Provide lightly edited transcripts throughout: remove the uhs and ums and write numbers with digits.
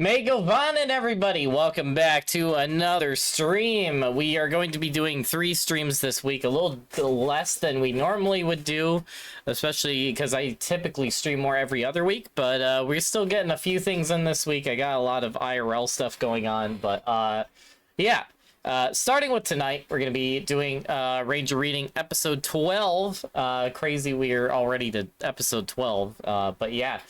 Megovanen, everybody! Welcome back to another stream. We are going to be doing 3 streams this week, a little less than we normally would do, especially because I typically stream more every other week, but we're still getting a few things in this week. I got a lot of IRL stuff going on, but yeah. Starting with tonight, we're going to be doing Ranger Reading episode 12. Crazy we're already to episode 12, but yeah.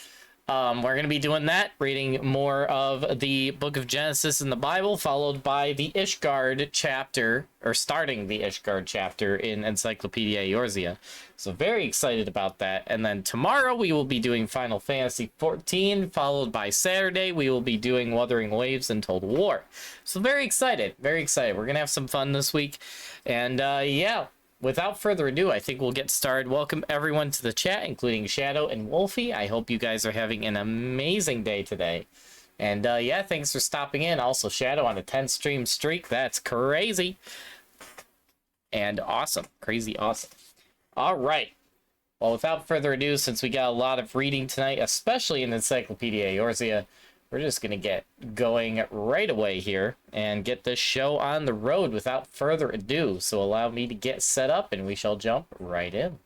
We're going to be doing that, reading more of the book of Genesis in the Bible, followed by the Ishgard chapter, or starting the Ishgard chapter in Encyclopedia Eorzea. So very excited about that. And then tomorrow we will be doing Final Fantasy XIV, followed by Saturday we will be doing Wuthering Waves and Total War. So very excited, very excited. We're going to have some fun this week. And yeah. Without further ado, I think we'll get started. Welcome everyone to the chat, including Shadow and Wolfie. I hope you guys are having an amazing day today. And yeah, thanks for stopping in. Also, Shadow on a 10-stream streak. That's crazy. And awesome. Crazy awesome. All right. Well, without further ado, since we got a lot of reading tonight, especially in Encyclopedia Eorzea, we're just going to get going right away here and get this show on the road without further ado. So allow me to get set up and we shall jump right in.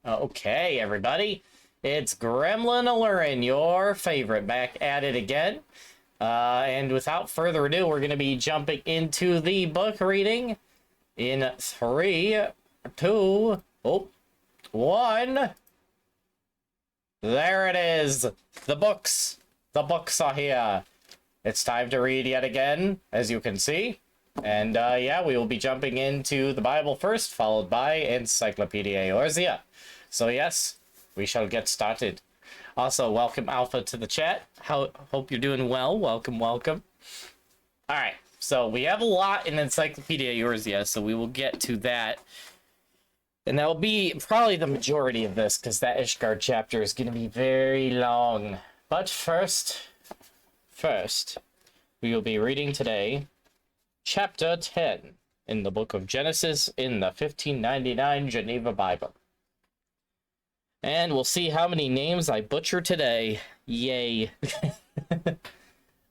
Okay, everybody. It's Gremlin Allurin, your favorite, back at it again. And without further ado, we're going to be jumping into the book reading in 3, 2, 1. There it is. The books. The books are here. It's time to read yet again, as you can see. And yeah, we will be jumping into the Bible first, followed by Encyclopedia Eorzea. So yes, we shall get started. Also, welcome Alpha to the chat. Hope you're doing well. Welcome, welcome. All right, so we have a lot in Encyclopedia Eorzea, so we will get to that. And that will be probably the majority of this, because that Ishgard chapter is going to be very long. But first, we will be reading today chapter 10 in the book of Genesis in the 1599 Geneva Bible. And we'll see how many names I butcher today. Yay.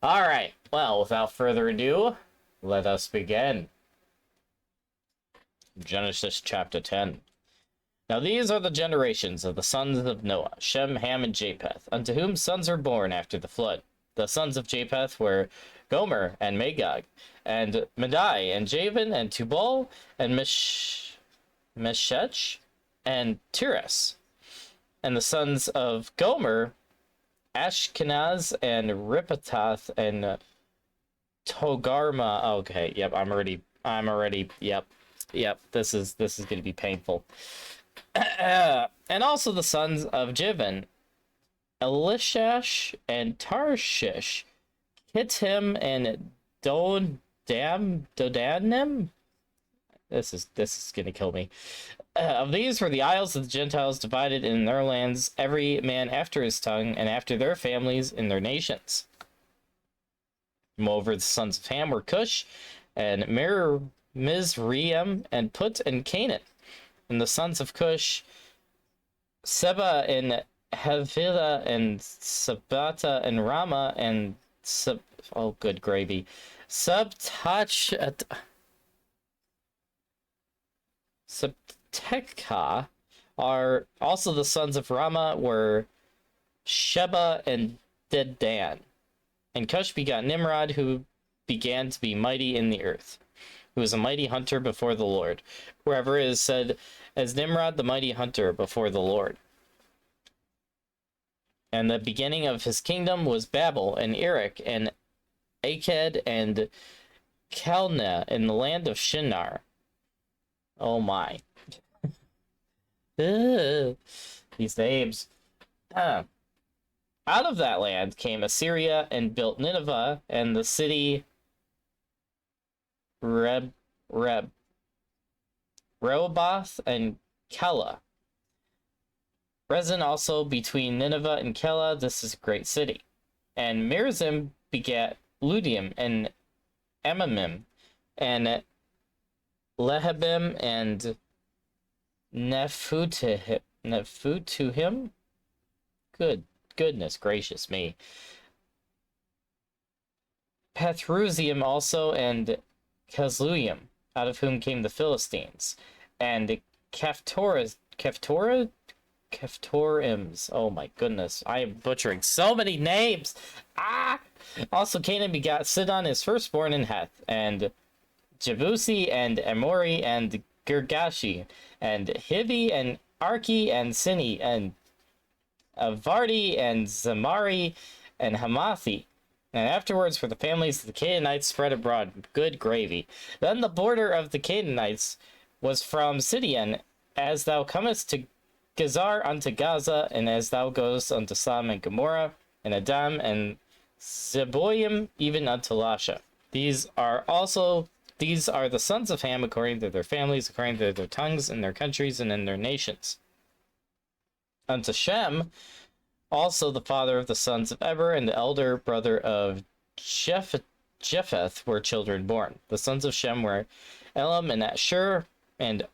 All right. Well, without further ado, let us begin. Genesis chapter 10. Now these are the generations of the sons of Noah, Shem, Ham, and Japheth, unto whom sons are born after the flood. The sons of Japheth were Gomer and Magog, and Madai, and Javan, and Tubal, and Meshech, and Tiras. And the sons of Gomer, Ashkenaz, and Ripatath, and Togarma. Okay, yep, I'm already, yep, this is going to be painful. And also the sons of Jivan, Elishash, and Tarshish, Kittim, and Dodanim. This is gonna kill me. Of these were the isles of the Gentiles divided in their lands, every man after his tongue, and after their families in their nations. Moreover, the sons of Ham were Cush, and Mizraim, and Put, and Canaan. And the sons of Cush, Seba, and Havilah, and Sabata, and Rama, and oh, good gravy. Subtekah are also the sons of Rama were Sheba and Dedan. And Cush begot Nimrod, who began to be mighty in the earth, who was a mighty hunter before the Lord. Wherever it is said, as Nimrod the mighty hunter before the Lord. And the beginning of his kingdom was Babel, and Erech, and Akkad, and Calneh in the land of Shinar. Oh my. These names. Out of that land came Assyria and built Nineveh and the city Rehoboth and Kala. Rezin also between Nineveh and Kala, this is a great city. And Merizim begat Ludium and Emimim, and Lehabim, and Nefutuhim. Goodness gracious me. Petrusium also, and Casluium, out of whom came the Philistines, and Caphtorims. Oh my goodness, I am butchering so many names. Also Canaan begot Sidon, his firstborn, in Heth, and Jebusi, and Amori, and Girgashi, and Hivi, and Arki, and Sini, and Avardi, and Zamari, and Hamathi. And afterwards, for the families of the Canaanites spread abroad. Good gravy. Then the border of the Canaanites was from Sidon, as thou comest to Gazar unto Gaza, and as thou goest unto Sodom and Gomorrah, and Adam, and Zeboim, even unto Lasha. These are the sons of Ham according to their families, according to their tongues, in their countries, and in their nations. Unto Shem, also the father of the sons of Eber, and the elder brother of Japheth, were children born. The sons of Shem were Elam, and Ashur, and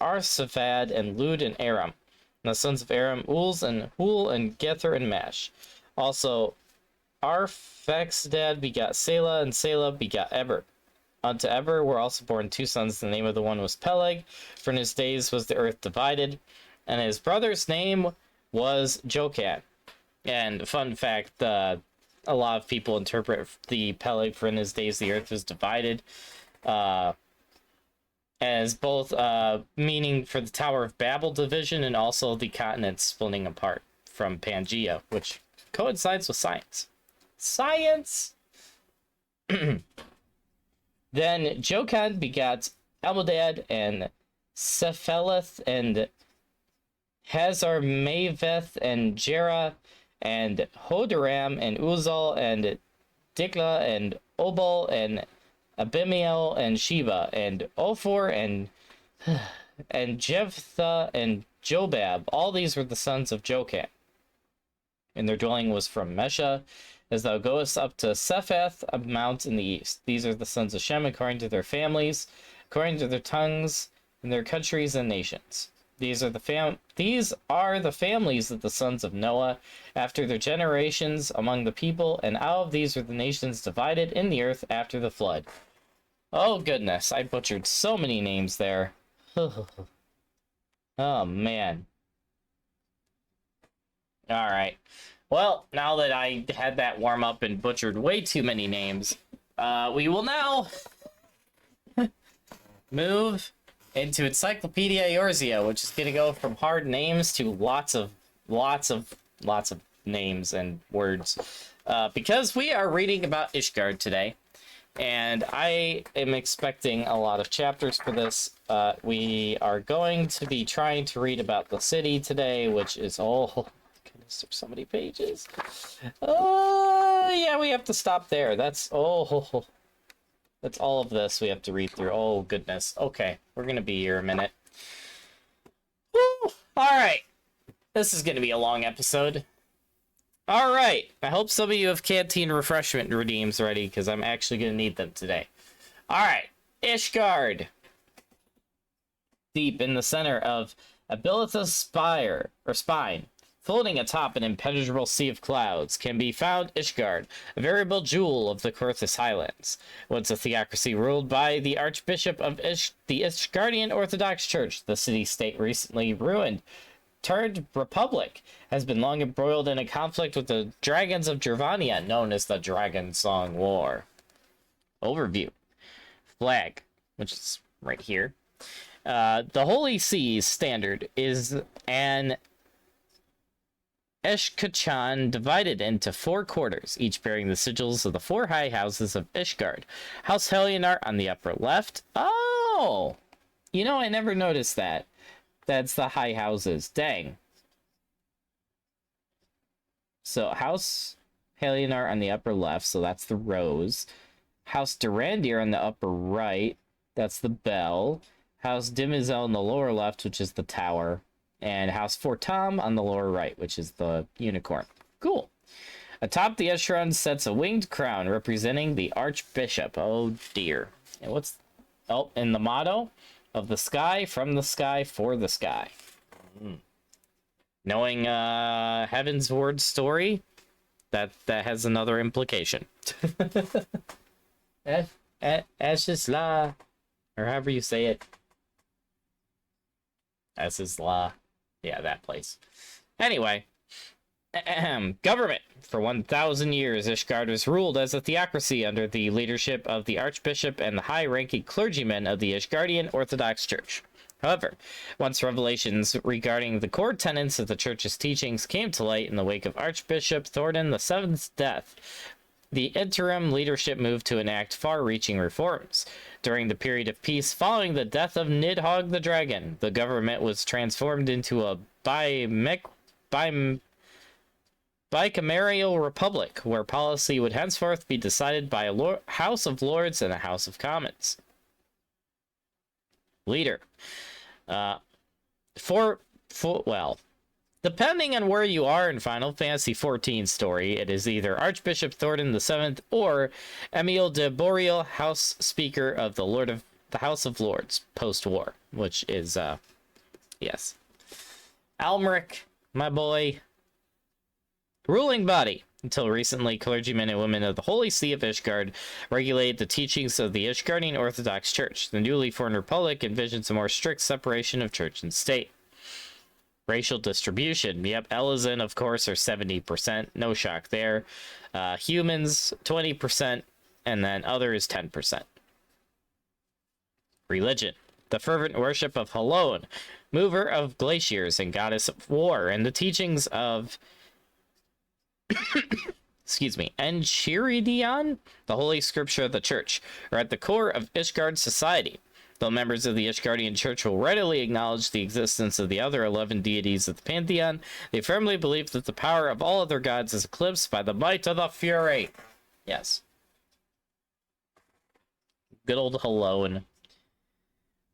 Arsaphat, and Lud, and Aram. And the sons of Aram, Uz, and Hul, and Gether, and Mash. Also Arphaxadad begot Selah, and Selah begot Eber. Unto Eber were also born two sons. The name of the one was Peleg, for in his days was the earth divided, and his brother's name was Jokan. And fun fact, a lot of people interpret the Peleg, for in his days the earth was divided, as both meaning for the Tower of Babel division and also the continent splitting apart from Pangea, which coincides with science. Science! Then Jokan begat Almodad, and Cephaleth, and Hazarmaveth, and Jerah, and Hodoram, and Uzal, and Dikla, and Obal, and Abimiel, and Sheba, and Ophor, and Jephthah, and Jobab. All these were the sons of Jokan. And their dwelling was from Mesha, as thou goest up to Sephath, a mount in the east. These are the sons of Shem according to their families, according to their tongues, and their countries and nations. These are the families of the sons of Noah, after their generations among the people, and out of these were the nations divided in the earth after the flood. Oh goodness, I butchered so many names there. Oh man. Alright. Well, now that I had that warm up and butchered way too many names, we will now move into Encyclopedia Eorzea, which is going to go from hard names to lots of names and words. Because we are reading about Ishgard today, and I am expecting a lot of chapters for this. We are going to be trying to read about the city today, which is all... There's so many pages. Yeah, we have to stop there. That's all of this we have to read through. Oh goodness. Okay, we're gonna be here a minute. Woo! All right, this is gonna be a long episode. All right, I hope some of you have canteen refreshment redeems ready, because I'm actually gonna need them today. All right, Ishgard. Deep in the center of Abilithus spine, floating atop an impenetrable sea of clouds, can be found Ishgard, a veritable jewel of the Coerthas Highlands. Once a theocracy ruled by the Archbishop of the Ishgardian Orthodox Church, the city-state recently ruined, turned republic, has been long embroiled in a conflict with the dragons of Gervania, known as the Dragon Song War. Overview. Flag, which is right here. The Holy See's standard is an Eshkachan divided into 4 quarters, each bearing the sigils of the 4 high houses of Ishgard. House Helionar on the upper left. Oh! You know, I never noticed that. That's the high houses. Dang. So, House Helionar on the upper left, so that's the rose. House Durandir on the upper right, that's the bell. House Dimizel on the lower left, which is the tower. And House Fortam on the lower right, which is the unicorn. Cool. Atop the echelon sits a winged crown representing the Archbishop. Oh dear. And what's... Oh, and the motto? Of the sky, from the sky, for the sky. Knowing Heaven's Word story, that has another implication. Eshesla, or however you say it. Eshesla. Yeah, that place. Anyway. Government. For 1,000 years, Ishgard was ruled as a theocracy under the leadership of the Archbishop and the high-ranking clergymen of the Ishgardian Orthodox Church. However, once revelations regarding the core tenets of the Church's teachings came to light in the wake of Archbishop Thordan VII's death, the interim leadership moved to enact far-reaching reforms. During the period of peace following the death of Nidhogg the Dragon, the government was transformed into a bicameral republic, where policy would henceforth be decided by a House of Lords and a House of Commons. Leader. Well, depending on where you are in Final Fantasy XIV story, it is either Archbishop Thordan VII or Emil de Boreal, House Speaker of the House of Lords, post-war, which is, yes. Almeric, my boy. Ruling body. Until recently, clergymen and women of the Holy See of Ishgard regulated the teachings of the Ishgardian Orthodox Church. The newly formed republic envisions a more strict separation of church and state. Racial distribution. Yep, Elizan, of course, are 70%. No shock there. Humans, 20%. And then others, 10%. Religion. The fervent worship of Halon, mover of glaciers and goddess of war, and the teachings of... excuse me, Enchiridion, the holy scripture of the church, are at the core of Ishgard society. Though members of the Ishgardian Church will readily acknowledge the existence of the other 11 deities of the pantheon, they firmly believe that the power of all other gods is eclipsed by the might of the Fury. Yes. Good old Halon.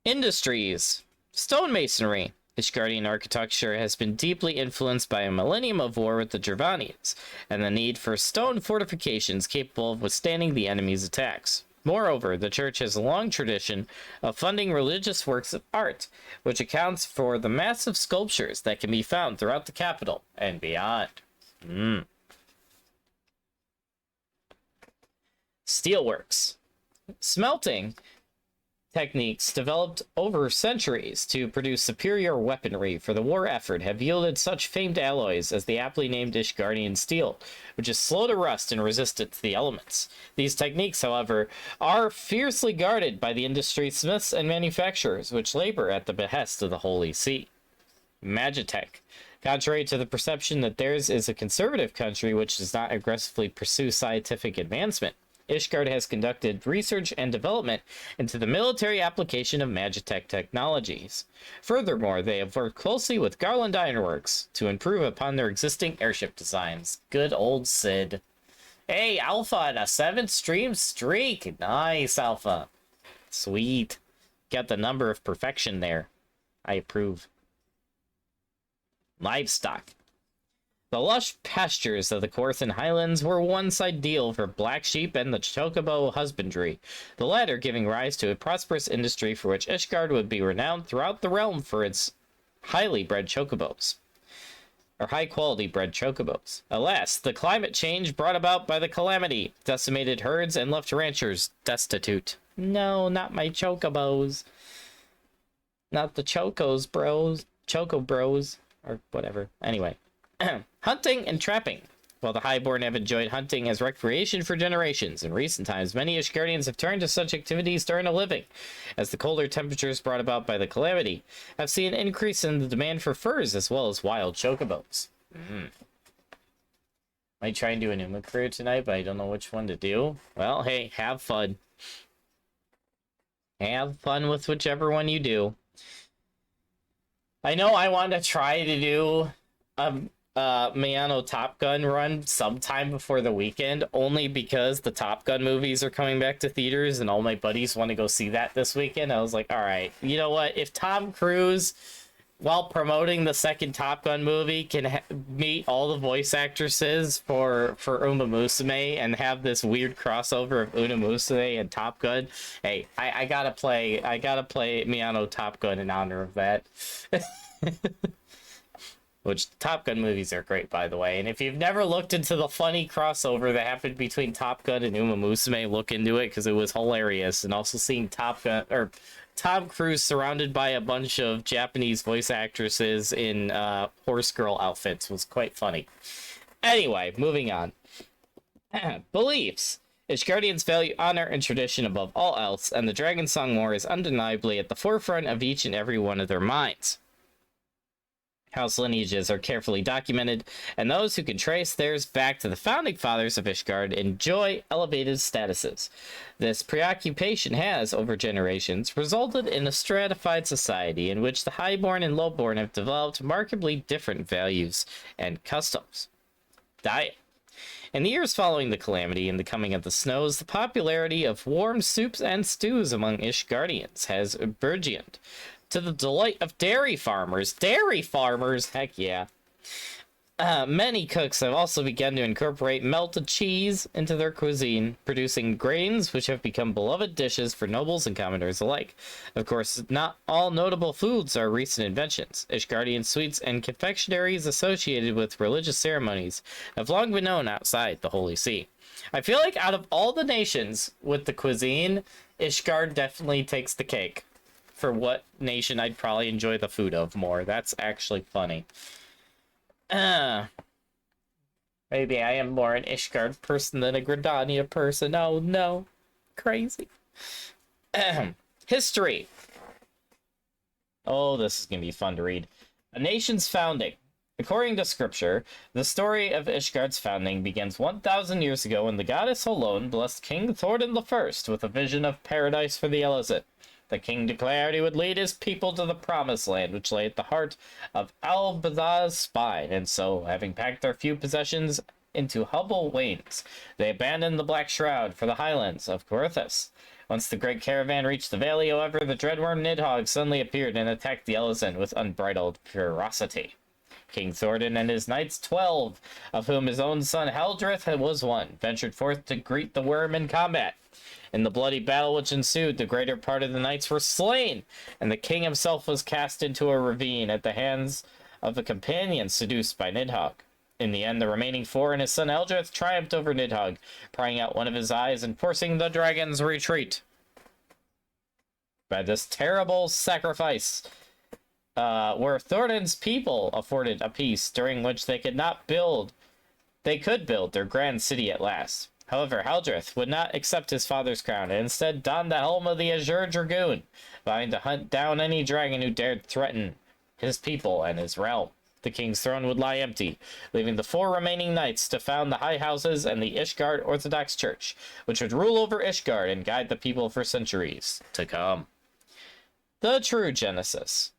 Industries. Stonemasonry. Ishgardian architecture has been deeply influenced by a millennium of war with the Gervanians, and the need for stone fortifications capable of withstanding the enemy's attacks. Moreover, the church has a long tradition of funding religious works of art, which accounts for the massive sculptures that can be found throughout the capital and beyond. Steelworks. Smelting techniques developed over centuries to produce superior weaponry for the war effort have yielded such famed alloys as the aptly named Ishgardian steel, which is slow to rust and resistant to the elements. These techniques, however, are fiercely guarded by the industry smiths and manufacturers, which labor at the behest of the Holy See. Magitech. Contrary to the perception that theirs is a conservative country which does not aggressively pursue scientific advancement, Ishgard has conducted research and development into the military application of Magitech technologies. Furthermore, they have worked closely with Garland Ironworks to improve upon their existing airship designs. Good old Sid. Hey, Alpha on a 7th stream streak. Nice, Alpha. Sweet. Got the number of perfection there. I approve. Livestock. The lush pastures of the Korthan Highlands were once ideal for black sheep and the chocobo husbandry, the latter giving rise to a prosperous industry for which Ishgard would be renowned throughout the realm for its highly bred chocobos, or high-quality bred chocobos. Alas, the climate change brought about by the calamity decimated herds and left ranchers destitute. No, not my chocobos. Not the chocos, bros. Choco bros, or whatever. Anyway. Hunting and trapping. While the Highborn have enjoyed hunting as recreation for generations, in recent times many Ishgardians have turned to such activities to earn a living, as the colder temperatures brought about by the calamity have seen an increase in the demand for furs as well as wild chocobos. Might try and do a Numa career tonight, but I don't know which one to do. Well, hey, have fun. Have fun with whichever one you do. I know I want to try to do Miyano Top Gun run sometime before the weekend, only because the Top Gun movies are coming back to theaters and all my buddies want to go see that this weekend. I was like, all right, you know what? If Tom Cruise while promoting the second Top Gun movie, can meet all the voice actresses for Uma Musume and have this weird crossover of Uma Musume and Top Gun. Hey, I gotta play Miyano Top Gun in honor of that. Which Top Gun movies are great, by the way. And if you've never looked into the funny crossover that happened between Top Gun and Uma Musume, look into it because it was hilarious. And also seeing Top Gun or Tom Cruise surrounded by a bunch of Japanese voice actresses in horse girl outfits was quite funny. Anyway, moving on. Beliefs. Ishgardians value honor and tradition above all else, and the Dragon Song War is undeniably at the forefront of each and every one of their minds. House lineages are carefully documented, and those who can trace theirs back to the founding fathers of Ishgard enjoy elevated statuses. This preoccupation has, over generations, resulted in a stratified society in which the highborn and lowborn have developed markedly different values and customs. Diet. In the years following the calamity and the coming of the snows, the popularity of warm soups and stews among Ishgardians has burgeoned. To the delight of dairy farmers, heck yeah. Many cooks have also begun to incorporate melted cheese into their cuisine, producing grains which have become beloved dishes for nobles and commoners alike. Of course, not all notable foods are recent inventions. Ishgardian sweets and confectionaries associated with religious ceremonies have long been known outside the Holy See. I feel like out of all the nations with the cuisine, Ishgard definitely takes the cake for what nation I'd probably enjoy the food of more. That's actually funny. Maybe I am more an Ishgard person than a Gridania person. Oh no. Crazy. History. Oh, this is going to be fun to read. A nation's founding. According to scripture, the story of Ishgard's founding begins 1,000 years ago when the goddess Holon blessed King Thordan I with a vision of paradise for the Elizit. The king declared he would lead his people to the promised land, which lay at the heart of Al-Bazaz's spine, and so, having packed their few possessions into humble wings, they abandoned the Black Shroud for the highlands of Corythus. Once the great caravan reached the valley, however, the dreadworm Nidhogg suddenly appeared and attacked the Elizin with unbridled ferocity. King Thordan and his knights, 12, of whom his own son Haldrith was one, ventured forth to greet the worm in combat. In the bloody battle which ensued, the greater part of the knights were slain, and the king himself was cast into a ravine at the hands of the companions seduced by Nidhogg. In the end, the remaining 4 and his son Eldrith triumphed over Nidhogg, prying out one of his eyes and forcing the dragon's retreat. By this terrible sacrifice, were Thordan's people afforded a peace during which they could build their grand city at last. However, Haldrith would not accept his father's crown and instead donned the helm of the Azure Dragoon, vowing to hunt down any dragon who dared threaten his people and his realm. The king's throne would lie empty, leaving the 4 remaining knights to found the high houses and the Ishgard Orthodox Church, which would rule over Ishgard and guide the people for centuries to come. The true Genesis.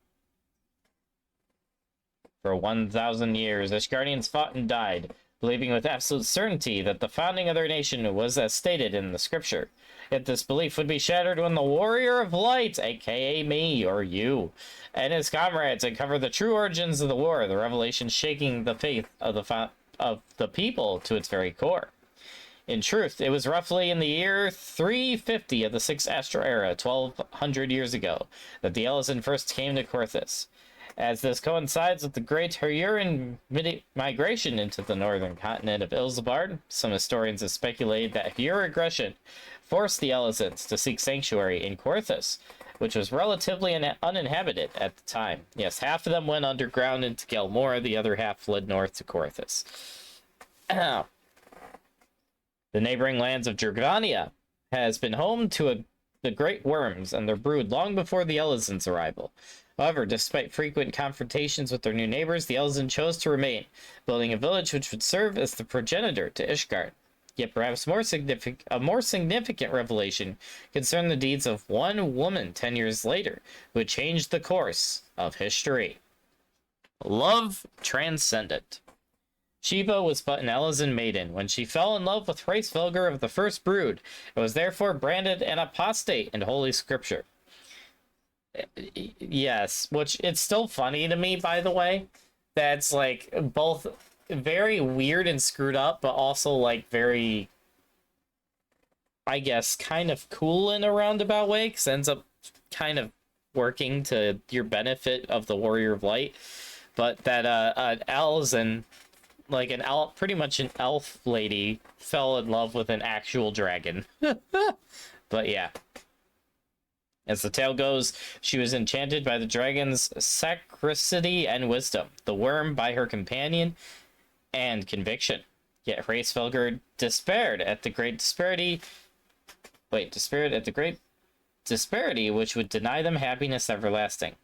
For 1,000 years, Ishgardians fought and died, believing with absolute certainty that the founding of their nation was as stated in the scripture. Yet this belief would be shattered when the Warrior of Light, aka me or you, and his comrades uncovered the true origins of the war, the revelation shaking the faith of the people to its very core. In truth, it was roughly in the year 350 of the 6th Astral Era, 1,200 years ago, that the Elizin first came to Corythus. As this coincides with the great Hurrian migration into the northern continent of Ilsabard, some historians have speculated that Hur aggression forced the Elizins to seek sanctuary in Corythus, which was relatively uninhabited at the time. Yes, half of them went underground into Gelmora, the other half fled north to Corythus. The neighboring lands of Dragania has been home to the great worms and their brood long before the Elizins' arrival. However, despite frequent confrontations with their new neighbors, the Elzin chose to remain, building a village which would serve as the progenitor to Ishgard. Yet perhaps a more significant revelation concerned the deeds of one woman 10 years later, who had changed the course of history. Love transcendent. Sheba was but an Elizin maiden when she fell in love with Hraesvelgr of the First Brood, and was therefore branded an apostate in Holy Scripture. Yes, which it's still funny to me, by the way. That's like both very weird and screwed up, but also like very, I guess, kind of cool in a roundabout way, because ends up kind of working to your benefit of the Warrior of Light. But that an Alzin, like an elf, pretty much an elf lady, fell in love with an actual dragon. But yeah. As the tale goes, she was enchanted by the dragon's sagacity and wisdom, the worm by her companion and conviction. Yet Hraesvelgr despaired at the great disparity. Despaired at the great disparity which would deny them happiness everlasting.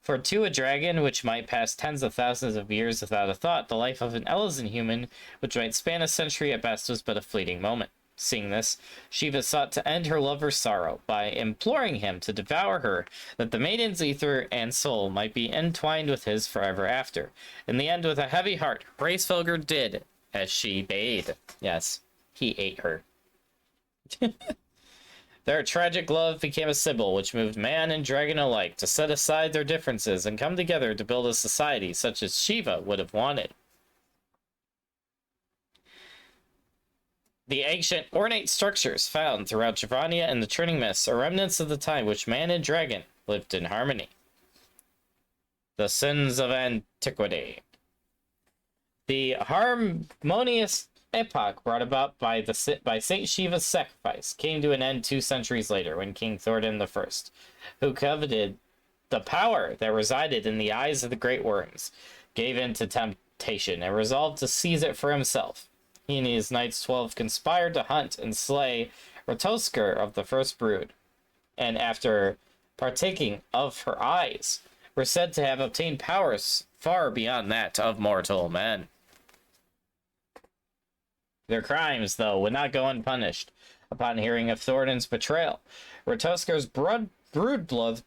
For to a dragon, which might pass tens of thousands of years without a thought, the life of an Elysian human, which might span a century at best, was but a fleeting moment. Seeing this, Shiva sought to end her lover's sorrow by imploring him to devour her, that the maiden's ether and soul might be entwined with his forever after. In the end, with a heavy heart, Hraesvelgr did as she bade. Yes, he ate her. Their tragic love became a symbol which moved man and dragon alike to set aside their differences and come together to build a society such as Shiva would have wanted. The ancient, ornate structures found throughout Javania and the Churning Mists are remnants of the time which man and dragon lived in harmony. The sins of antiquity. The harmonious epoch brought about by Saint Shiva's sacrifice came to an end 2 centuries later when King Thordan I, who coveted the power that resided in the eyes of the great worms, gave in to temptation and resolved to seize it for himself. He and his knights 12 conspired to hunt and slay Ratoskr of the first brood, and after partaking of her eyes, were said to have obtained powers far beyond that of mortal men. Their crimes, though, would not go unpunished. Upon hearing of Thordan's betrayal, Ratoskar's brood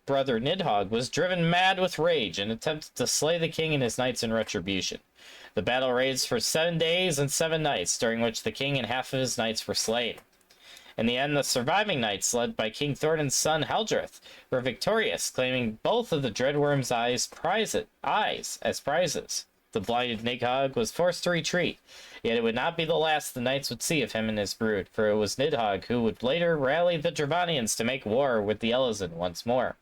brother Nidhogg was driven mad with rage and attempted to slay the king and his knights in retribution. The battle raged for 7 days and 7 nights, during which the king and half of his knights were slain. In the end, the surviving knights, led by King Thordan's son Haldreth, were victorious, claiming both of the Dreadworm's eyes as prizes. The blinded Nidhogg was forced to retreat, yet it would not be the last the knights would see of him and his brood, for it was Nidhogg who would later rally the Dravanians to make war with the Elysian once more.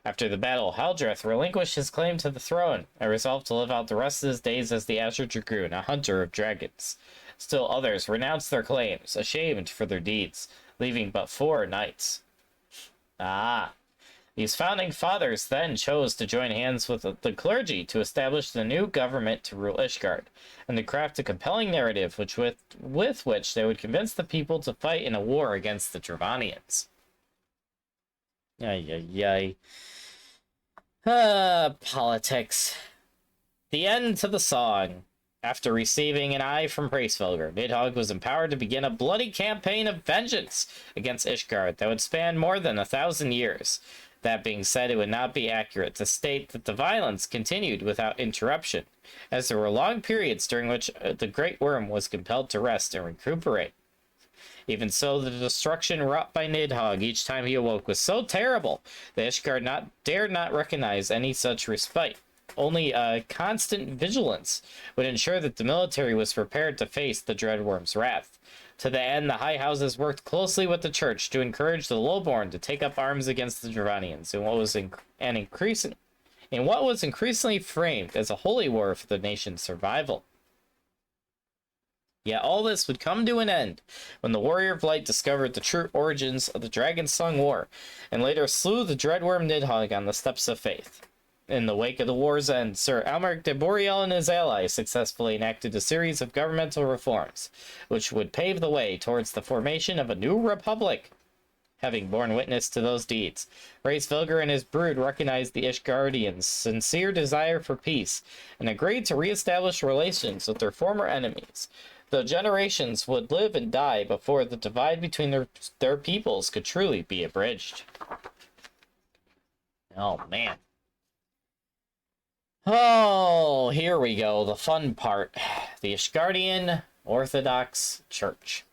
After the battle, Haldreth relinquished his claim to the throne and resolved to live out the rest of his days as the Azure Dragoon, a hunter of dragons. Still others renounced their claims, ashamed for their deeds, leaving but 4 knights. These founding fathers then chose to join hands with the clergy to establish the new government to rule Ishgard, and to craft a compelling narrative with which they would convince the people to fight in a war against the Dravanians. Politics. The end to the song. After receiving an eye from Hraesvelgr, Nidhogg was empowered to begin a bloody campaign of vengeance against Ishgard that would span more than 1,000 years. That being said, it would not be accurate to state that the violence continued without interruption, as there were long periods during which the Great Worm was compelled to rest and recuperate. Even so, the destruction wrought by Nidhogg each time he awoke was so terrible that Ishgard dared not recognize any such respite. Only constant vigilance would ensure that the military was prepared to face the Dreadworm's wrath. To the end, the high houses worked closely with the church to encourage the lowborn to take up arms against the Dravanians in what was increasingly framed as a holy war for the nation's survival. Yet all this would come to an end when the Warrior of Light discovered the true origins of the Dragon-Sung War, and later slew the Dreadworm Nidhogg on the steps of faith. In the wake of the war's end, Sir Almeric de Boreal and his allies successfully enacted a series of governmental reforms, which would pave the way towards the formation of a new republic. Having borne witness to those deeds, Hraesvelgr and his brood recognized the Ishgardians' sincere desire for peace, and agreed to re-establish relations with their former enemies, though generations would live and die before the divide between their peoples could truly be abridged. Oh, man. Oh, here we go, the fun part. The Ishgardian Orthodox Church.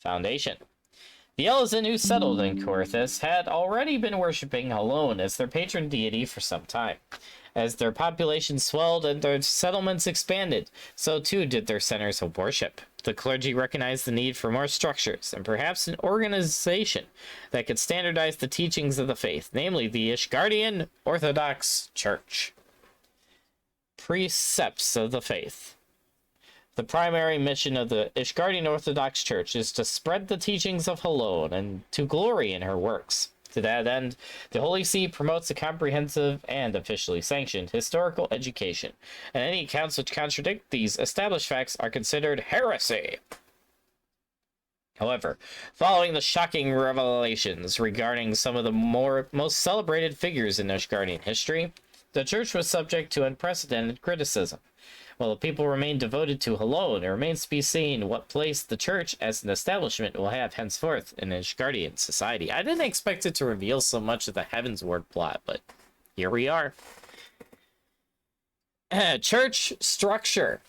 Foundation. The Elezen who settled in Corythus had already been worshipping Helon as their patron deity for some time. As their population swelled and their settlements expanded, so too did their centers of worship. The clergy recognized the need for more structures, and perhaps an organization that could standardize the teachings of the faith, namely the Ishgardian Orthodox Church. Precepts of the faith. The primary mission of the Ishgardian Orthodox Church is to spread the teachings of Helon and to glory in her works. To that end, the Holy See promotes a comprehensive and officially sanctioned historical education, and any accounts which contradict these established facts are considered heresy. However, following the shocking revelations regarding some of the most celebrated figures in Ishgardian history, the Church was subject to unprecedented criticism. While the people remain devoted to Helon, it remains to be seen what place the Church as an establishment will have henceforth in Ishgardian society. I didn't expect it to reveal so much of the Heavensward plot, but here we are. Church structure.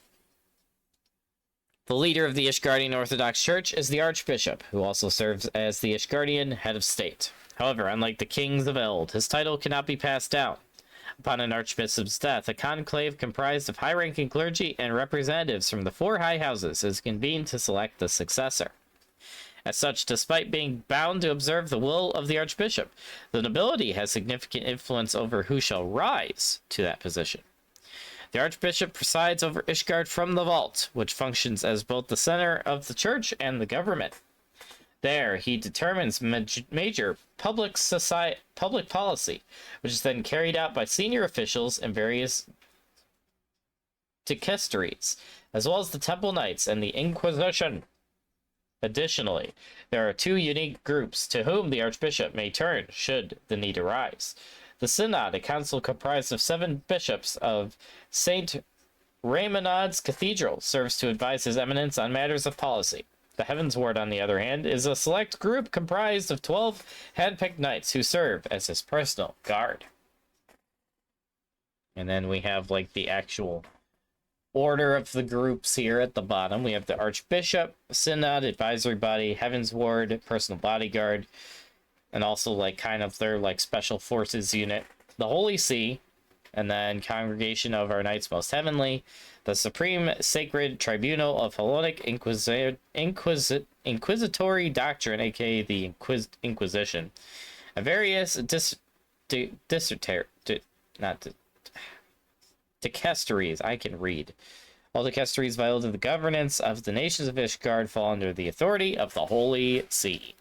The leader of the Ishgardian Orthodox Church is the Archbishop, who also serves as the Ishgardian head of state. However, unlike the kings of Eld, his title cannot be passed down. Upon an archbishop's death, a conclave comprised of high-ranking clergy and representatives from the 4 high houses is convened to select the successor. As such, despite being bound to observe the will of the archbishop, the nobility has significant influence over who shall rise to that position. The archbishop presides over Ishgard from the vault, which functions as both the center of the church and the government. There, he determines major public policy, which is then carried out by senior officials and various dicasteries, as well as the Temple Knights and the Inquisition. Additionally, there are 2 unique groups to whom the Archbishop may turn should the need arise. The Synod, a council comprised of 7 bishops of St. Raimonad's Cathedral, serves to advise His Eminence on matters of policy. The Heavensward, on the other hand, is a select group comprised of 12 handpicked knights who serve as his personal guard. And then we have, like, the actual order of the groups here at the bottom. We have the Archbishop, Synod, Advisory Body, Heavensward, Personal Bodyguard, and also, like, kind of their, like, Special Forces unit. The Holy See, and then Congregation of Our Knights Most Heavenly, the Supreme Sacred Tribunal of Hellenic Inquisitory Doctrine, aka the Inquisition, and various dicasteries. I can read. All dicasteries vital to the governance of the nations of Ishgard fall under the authority of the Holy See.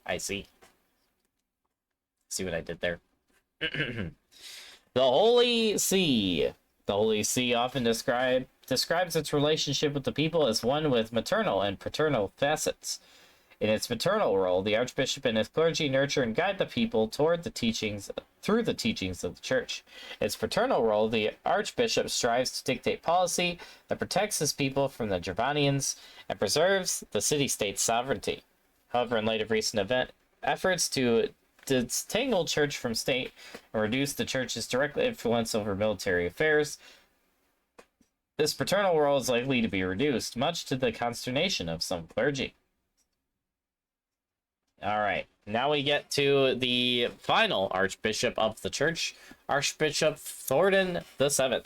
I see. See what I did there? The Holy See. The Holy See often describes its relationship with the people as one with maternal and paternal facets. In its maternal role, the Archbishop and his clergy nurture and guide the people toward the teachings through the teachings of the Church. In its paternal role, the Archbishop strives to dictate policy that protects his people from the Gervanians and preserves the city-state's sovereignty. However, in light of recent efforts to disentangle church from state and reduce the church's direct influence over military affairs, this paternal role is likely to be reduced, much to the consternation of some clergy. Alright, now we get to the final Archbishop of the Church, Archbishop Thordan VII.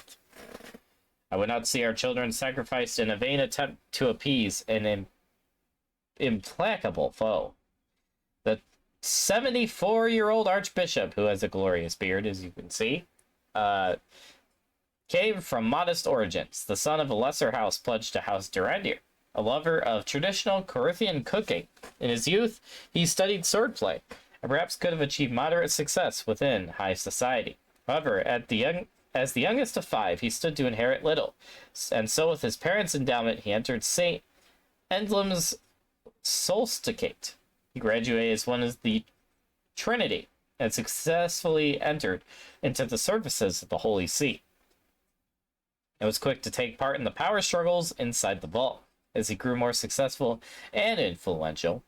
I would not see our children sacrificed in a vain attempt to appease an implacable foe. The 74-year-old Archbishop, who has a glorious beard, as you can see, came from modest origins, the son of a lesser house pledged to House Durandir, a lover of traditional Corinthian cooking. In his youth, he studied swordplay, and perhaps could have achieved moderate success within high society. However, as the youngest of 5, he stood to inherit little, and so with his parents' endowment, he entered St. Endlem's Solsticate. He graduated as one of the Trinity, and successfully entered into the services of the Holy See. And was quick to take part in the power struggles inside the vault. As he grew more successful and influential,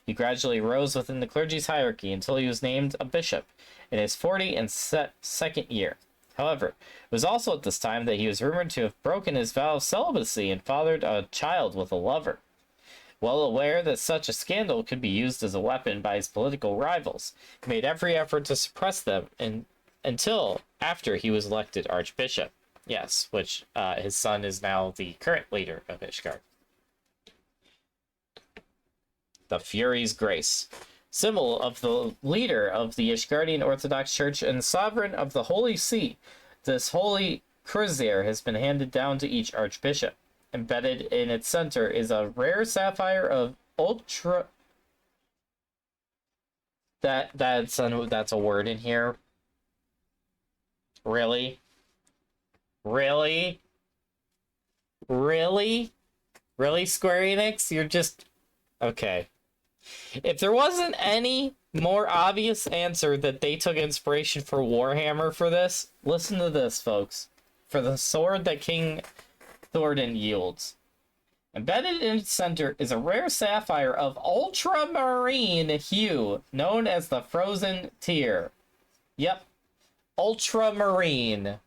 he gradually rose within the clergy's hierarchy until he was named a bishop in his 42nd year. However, it was also at this time that he was rumored to have broken his vow of celibacy and fathered a child with a lover. Well aware that such a scandal could be used as a weapon by his political rivals, he made every effort to suppress them until after he was elected archbishop. Yes, which his son is now the current leader of Ishgard. The Fury's Grace. Symbol of the leader of the Ishgardian Orthodox Church and sovereign of the Holy See, this holy crosier has been handed down to each archbishop. Embedded in its center is a rare sapphire of ultra... That's a word in here. Really? Really? Really? Really, Square Enix? You're just... Okay. If there wasn't any more obvious answer that they took inspiration for Warhammer for this, listen to this, folks. For the sword that King Thordan yields. Embedded in its center is a rare sapphire of ultramarine hue, known as the Frozen Tear. Yep. Ultramarine.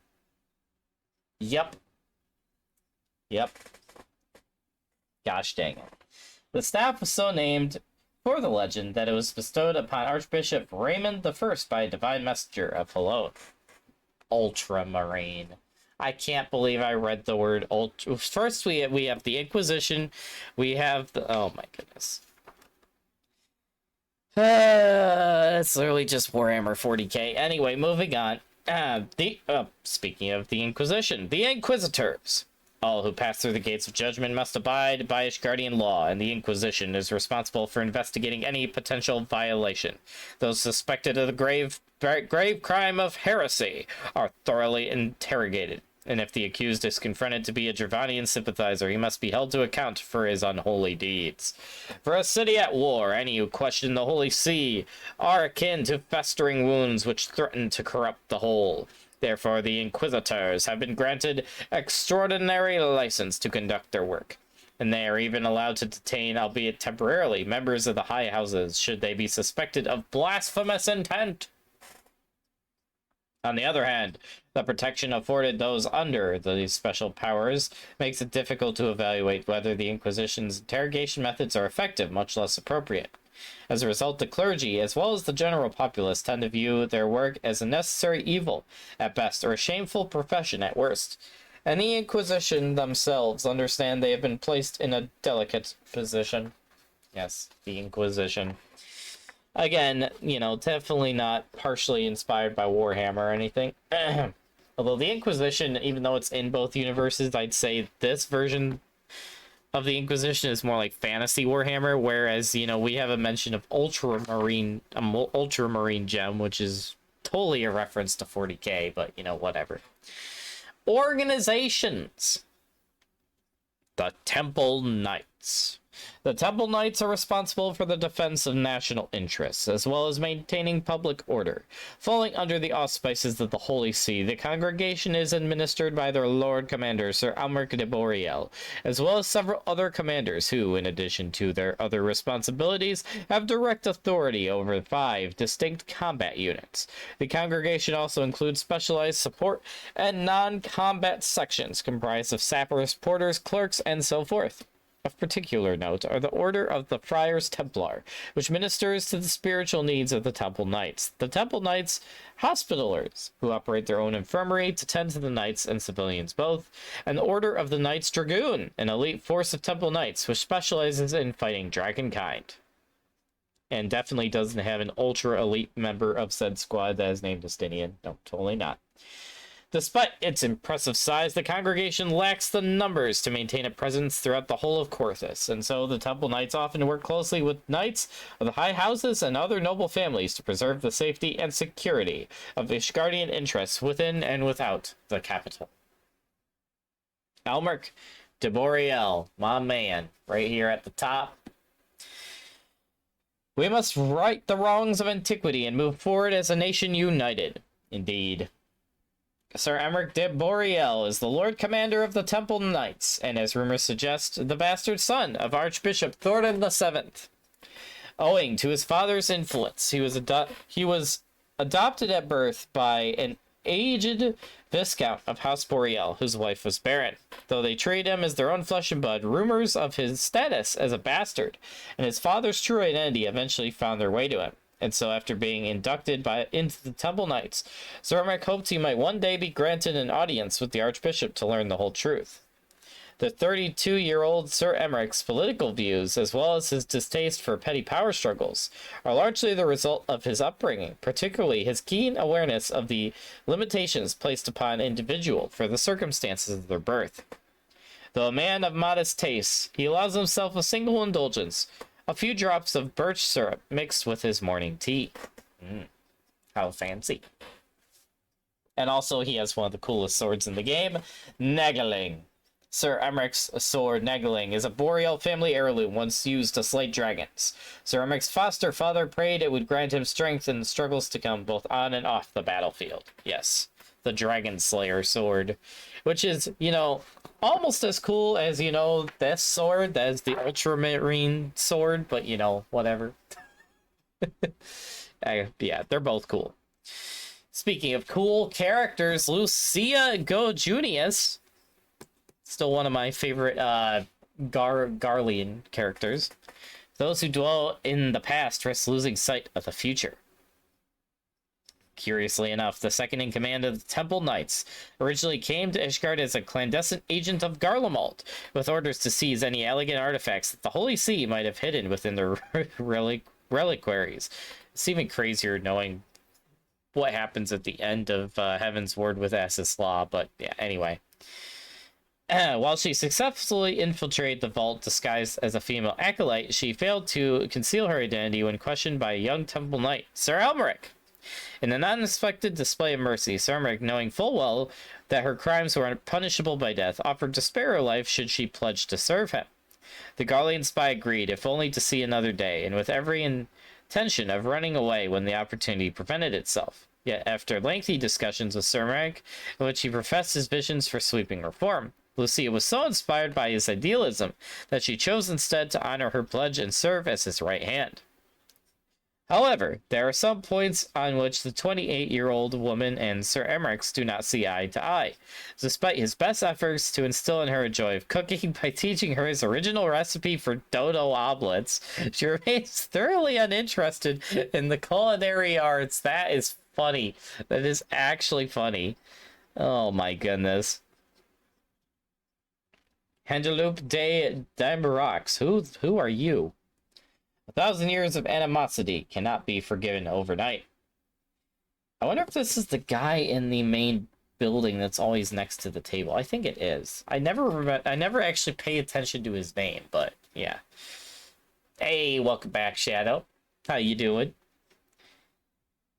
Yep. Yep. Gosh dang it. The staff was so named for the legend that it was bestowed upon Archbishop Raymond I by a divine messenger of Helot. Ultramarine. I can't believe I read the word ultra. First, we have the Inquisition. We have the... Oh my goodness. It's literally just Warhammer 40k. Anyway, moving on. Speaking of the Inquisition, the Inquisitors. All who pass through the gates of judgment must abide by Ishgardian law, and the Inquisition is responsible for investigating any potential violation. Those suspected of the grave crime of heresy are thoroughly interrogated, and if the accused is confronted to be a Dravanian sympathizer, he must be held to account for his unholy deeds. For a city at war, any who question the Holy See are akin to festering wounds which threaten to corrupt the whole. Therefore, the Inquisitors have been granted extraordinary license to conduct their work, and they are even allowed to detain, albeit temporarily, members of the high houses should they be suspected of blasphemous intent. On the other hand, the protection afforded those under these special powers makes it difficult to evaluate whether the Inquisition's interrogation methods are effective, much less appropriate. As a result, the clergy, as well as the general populace, tend to view their work as a necessary evil at best, or a shameful profession at worst. And the Inquisition themselves understand they have been placed in a delicate position. Yes, the Inquisition. Again, you know, definitely not partially inspired by Warhammer or anything. Although the Inquisition, even though it's in both universes, I'd say this version of the Inquisition is more like fantasy Warhammer, whereas, you know, we have a mention of ultramarine gem, which is totally a reference to 40k, but, you know, whatever. Organizations. The Temple Knights. The Temple Knights are responsible for the defense of national interests, as well as maintaining public order. Falling under the auspices of the Holy See, the congregation is administered by their Lord Commander, Sir Almeric de Boreal, as well as several other commanders who, in addition to their other responsibilities, have direct authority over 5 distinct combat units. The congregation also includes specialized support and non-combat sections comprised of sappers, porters, clerks, and so forth. Of particular note are the Order of the Friars Templar, which ministers to the spiritual needs of the Temple Knights. The Temple Knights, hospitalers, who operate their own infirmary to tend to the knights and civilians both, and the Order of the Knights Dragoon, an elite force of Temple Knights, which specializes in fighting dragonkind. And definitely doesn't have an ultra-elite member of said squad that is named Justinian. No, totally not. Despite its impressive size, the congregation lacks the numbers to maintain a presence throughout the whole of Korthus, and so the Temple Knights often work closely with knights of the high houses and other noble families to preserve the safety and security of Ishgardian interests within and without the capital. Almeric de Boreal, my man, right here at the top. We must right the wrongs of antiquity and move forward as a nation united. Indeed. Sir Almeric de Boreal is the Lord Commander of the Temple Knights, and as rumors suggest, the bastard son of Archbishop Thordan VII. Owing to his father's influence, he was adopted at birth by an aged viscount of House Boreal, whose wife was barren. Though they treated him as their own flesh and blood, rumors of his status as a bastard and his father's true identity eventually found their way to him. And so, after being inducted into the Temple Knights, Sir Emmerich hoped he might one day be granted an audience with the Archbishop to learn the whole truth. The 32-year-old Sir Emmerich's political views, as well as his distaste for petty power struggles, are largely the result of his upbringing, particularly his keen awareness of the limitations placed upon an individual for the circumstances of their birth. Though a man of modest tastes, he allows himself a single indulgence, a few drops of birch syrup mixed with his morning tea. How fancy. And also, he has one of the coolest swords in the game, Negeling. Sir Emmerich's sword, Negeling, is a Boreal family heirloom once used to slay dragons. Sir Emmerich's foster father prayed it would grant him strength in the struggles to come, both on and off the battlefield. Yes, the Dragon Slayer sword, which is, almost as cool as, this sword. That is the Ultramarine sword, but, whatever. Yeah, they're both cool. Speaking of cool characters, Lucia Gojunius, still one of my favorite Garlean characters. Those who dwell in the past risk losing sight of the future. Curiously enough, the second in command of the Temple Knights originally came to Ishgard as a clandestine agent of Garlemald, with orders to seize any elegant artifacts that the Holy See might have hidden within their reliquaries. It's even crazier knowing what happens at the end of Heaven's Word with Asislaw, but yeah, anyway. While she successfully infiltrated the vault disguised as a female acolyte, she failed to conceal her identity when questioned by a young Temple Knight, Sir Elmeric. In an unexpected display of mercy, Sir Elmeric, knowing full well that her crimes were punishable by death, offered to spare her life should she pledge to serve him. The Garlean spy agreed, if only to see another day, and with every intention of running away when the opportunity presented itself. Yet, after lengthy discussions with Sir Elmeric, in which he professed his visions for sweeping reform, Lucia was so inspired by his idealism that she chose instead to honor her pledge and serve as his right hand. However, there are some points on which the 28-year-old woman and Sir Emmerich's do not see eye to eye. Despite his best efforts to instill in her a joy of cooking by teaching her his original recipe for dodo omelets, she remains thoroughly uninterested in the culinary arts. That is funny. That is actually funny. Oh my goodness. Hendelope de Dambarax, who are you? 1,000 years of animosity cannot be forgiven overnight. I wonder if this is the guy in the main building that's always next to the table. I think it is. I never actually pay attention to his name, but yeah. Hey, welcome back, Shadow. How you doing?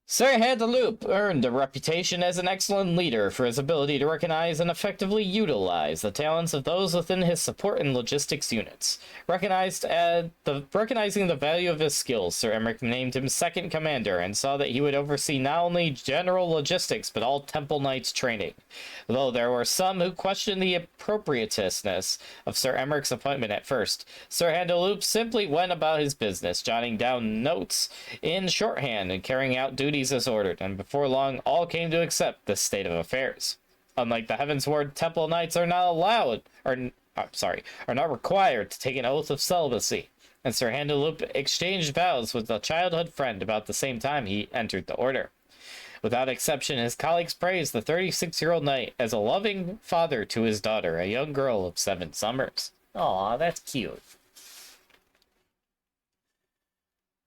Sir Hendelope earned a reputation as an excellent leader for his ability to recognize and effectively utilize the talents of those within his support and logistics units. Recognizing the value of his skills, Sir Emmerich named him second commander and saw that he would oversee not only general logistics but all Temple Knights training. Though there were some who questioned the appropriateness of Sir Emmerich's appointment at first, Sir Hendelope simply went about his business, jotting down notes in shorthand and carrying out duties as ordered, and before long all came to accept this state of affairs. Unlike the Heavensward, Temple Knights are not not required to take an oath of celibacy, and Sir Hendelope exchanged vows with a childhood friend about the same time he entered the order. Without exception, his colleagues praised the 36-year-old knight as a loving father to his daughter, a young girl of 7 summers. Aw, that's cute.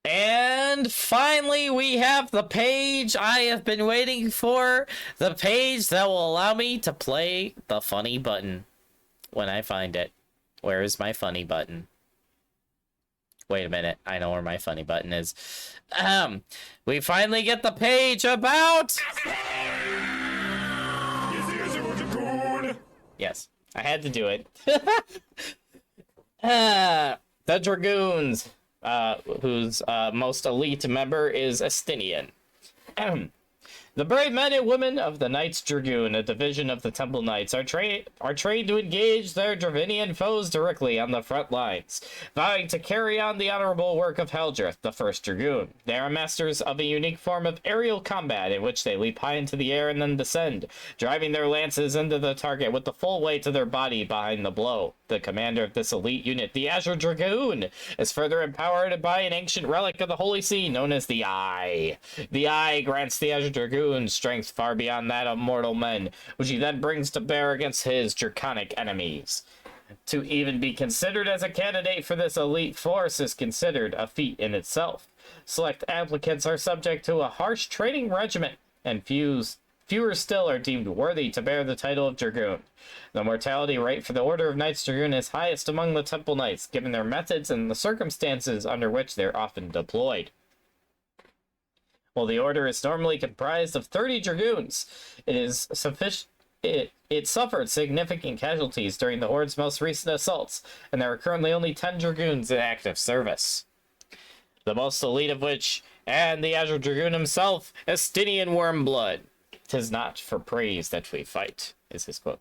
And finally, we have the page I have been waiting for. The page that will allow me to play the funny button when I find it. Where is my funny button? Wait a minute. I know where my funny button is. We finally get the page about... Yes, I had to do it. The Dragoons. Whose most elite member is Estinian. The brave men and women of the Knights Dragoon, a division of the Temple Knights, are trained to engage their Dravinian foes directly on the front lines, vowing to carry on the honorable work of Heldreth, the first Dragoon. They are masters of a unique form of aerial combat in which they leap high into the air and then descend, driving their lances into the target with the full weight of their body behind the blow. The commander of this elite unit, the Azure Dragoon, is further empowered by an ancient relic of the Holy See known as the Eye. The Eye grants the Azure Dragoon strength far beyond that of mortal men, which he then brings to bear against his draconic enemies. To even be considered as a candidate for this elite force is considered a feat in itself. Select applicants are subject to a harsh training regimen, and fewer still are deemed worthy to bear the title of Dragoon. The mortality rate for the Order of Knights Dragoon is highest among the Temple Knights, given their methods and the circumstances under which they're often deployed. While the Order is normally comprised of 30 Dragoons, it suffered significant casualties during the Horde's most recent assaults, and there are currently only 10 Dragoons in active service. The most elite of which, and the Azure Dragoon himself, Estinian Wormblood. "'Tis not for praise that we fight," is his quote.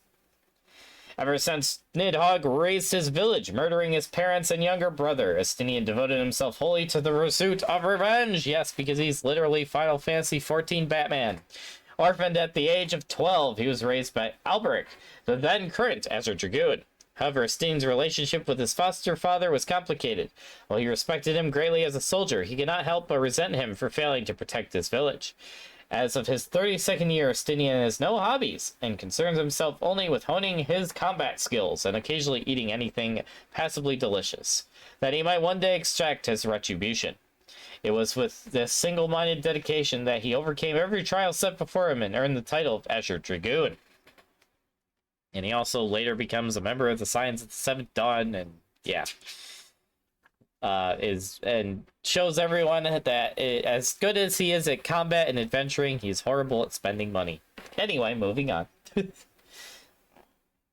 Ever since Nidhogg razed his village, murdering his parents and younger brother, Estinian devoted himself wholly to the pursuit of revenge. Yes, because he's literally Final Fantasy XIV Batman. Orphaned at the age of 12, he was raised by Alberic, the then current Azure Dragoon. However, Estinian's relationship with his foster father was complicated. While he respected him greatly as a soldier, he could not help but resent him for failing to protect his village. As of his 32nd year, Estinian has no hobbies and concerns himself only with honing his combat skills and occasionally eating anything passably delicious, that he might one day extract his retribution. It was with this single-minded dedication that he overcame every trial set before him and earned the title of Azure Dragoon. And he also later becomes a member of the Scions of the Seventh Dawn, and yeah. And shows everyone that as good as he is at combat and adventuring, he's horrible at spending money. Anyway, moving on.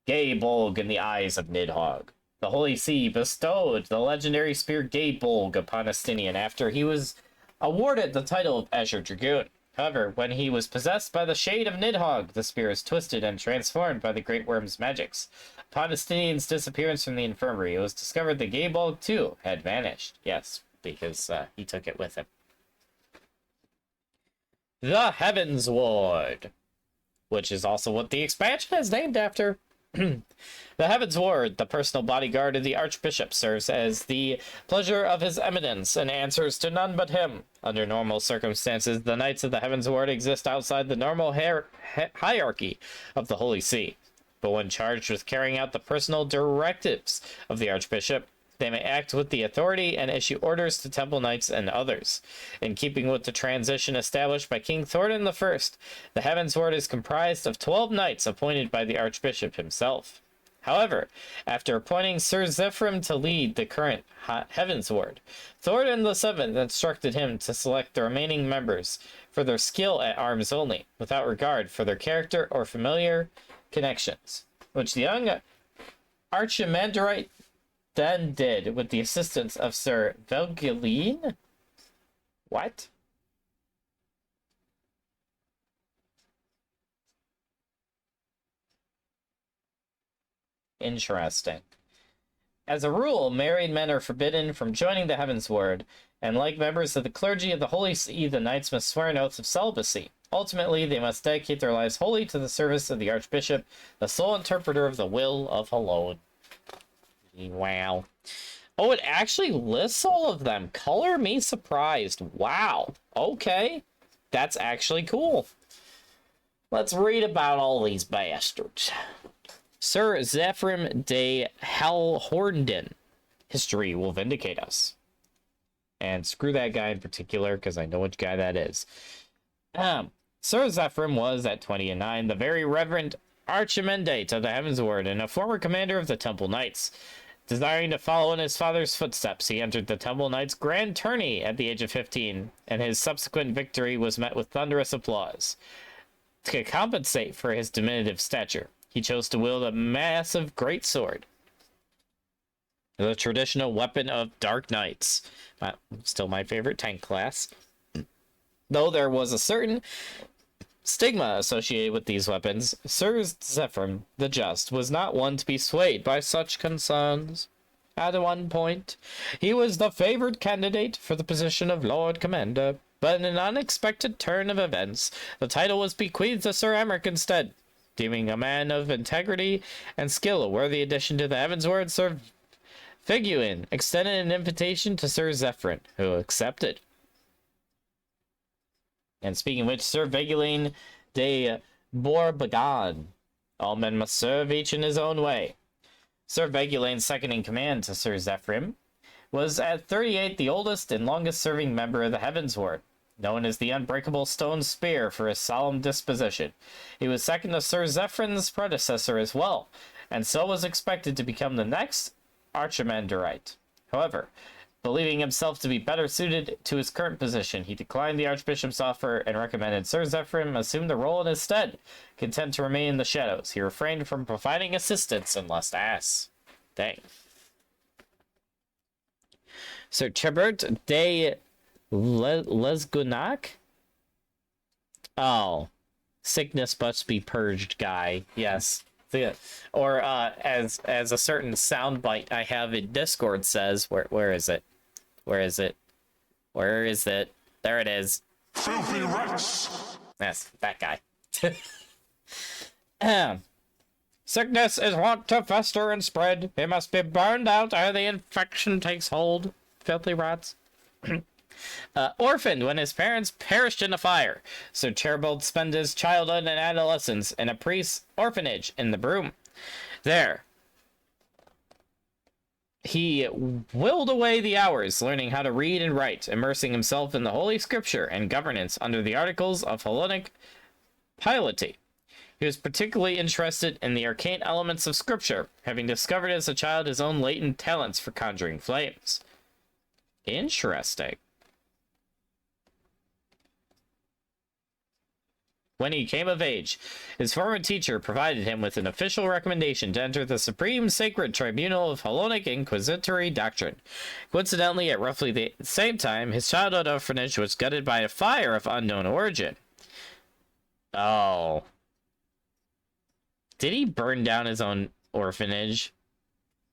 Gaybolg in the eyes of Nidhogg. The Holy See bestowed the legendary spear Gaybolg upon Estinian after he was awarded the title of Azure Dragoon. However, when he was possessed by the shade of Nidhogg, the spear is twisted and transformed by the Great Worm's magics. Upon Estinian's disappearance from the infirmary, it was discovered that Gaybolg, too, had vanished. Yes, because he took it with him. The Heavens Ward, which is also what the expansion is named after. The Heavens Ward, the personal bodyguard of the Archbishop, serves as the pleasure of his eminence and answers to none but him. Under normal circumstances, the Knights of the Heavens Ward exist outside the normal hierarchy of the Holy See. But when charged with carrying out the personal directives of the Archbishop, they may act with the authority and issue orders to Temple Knights and others. In keeping with the transition established by King Thordan I, the Heavens Ward is comprised of 12 knights appointed by the Archbishop himself. However, after appointing Sir Zephyrim to lead the current Heavens Ward, Thordan VII instructed him to select the remaining members for their skill at arms only, without regard for their character or familiar connections, which the young Archimandrite then did with the assistance of Sir Velgeline. What? Interesting. As a rule, married men are forbidden from joining the Heavens Ward, and like members of the clergy of the Holy See, the knights must swear an oath of celibacy. Ultimately, they must dedicate their lives wholly to the service of the Archbishop, the sole interpreter of the will of Halone. Wow. Oh, it actually lists all of them. Color me surprised. Wow. Okay. That's actually cool. Let's read about all these bastards. Sir Zephyrim de Halhornden. History will vindicate us. And screw that guy in particular, because I know which guy that is. Sir Zephyrim was, at 20 and 9, the very reverend Archimandrite of the Heavens Ward and a former commander of the Temple Knights. Desiring to follow in his father's footsteps, he entered the Temple Knights' grand tourney at the age of 15, and his subsequent victory was met with thunderous applause. To compensate for his diminutive stature, he chose to wield a massive greatsword, the traditional weapon of Dark Knights. Still my favorite tank class. Though there was a certain stigma associated with these weapons, Sir Zephyr the Just was not one to be swayed by such concerns. At one point, he was the favored candidate for the position of Lord Commander, but in an unexpected turn of events, the title was bequeathed to Sir Emmerich instead, deeming a man of integrity and skill a worthy addition to the Heavensward. Sir Figuin extended an invitation to Sir Zephyr, who accepted. And speaking of which, Sir Vigilane de Bourbagan. All men must serve each in his own way. Sir Vigilane, second in command to Sir Zephyr, was at 38 the oldest and longest-serving member of the Heavensward, known as the Unbreakable Stone Spear for his solemn disposition. He was second to Sir Zephyr's predecessor as well, and so was expected to become the next Archimandrite. However, believing himself to be better suited to his current position, he declined the Archbishop's offer and recommended Sir Zephyr assume the role in his stead. Content to remain in the shadows, he refrained from providing assistance unless asked. Dang. Sir Chibert de Lesgunac? Oh. Sickness must be purged guy. Yes. Or as a certain soundbite I have in Discord says, where is it? Where is it? Where is it? There it is. Filthy rats! Yes, that guy. Sickness is wont to fester and spread. It must be burned out ere the infection takes hold. Filthy rats. Orphaned when his parents perished in a fire, Sir Cherbold spent his childhood and adolescence in a priest's orphanage in the Broom. There, he willed away the hours, learning how to read and write, immersing himself in the Holy Scripture and governance under the Articles of Hellenic Piety. He was particularly interested in the arcane elements of Scripture, having discovered as a child his own latent talents for conjuring flames. Interesting. When he came of age, his former teacher provided him with an official recommendation to enter the Supreme Sacred Tribunal of Hellenic Inquisitory Doctrine. Coincidentally, at roughly the same time, his childhood orphanage was gutted by a fire of unknown origin. Oh. Did he burn down his own orphanage?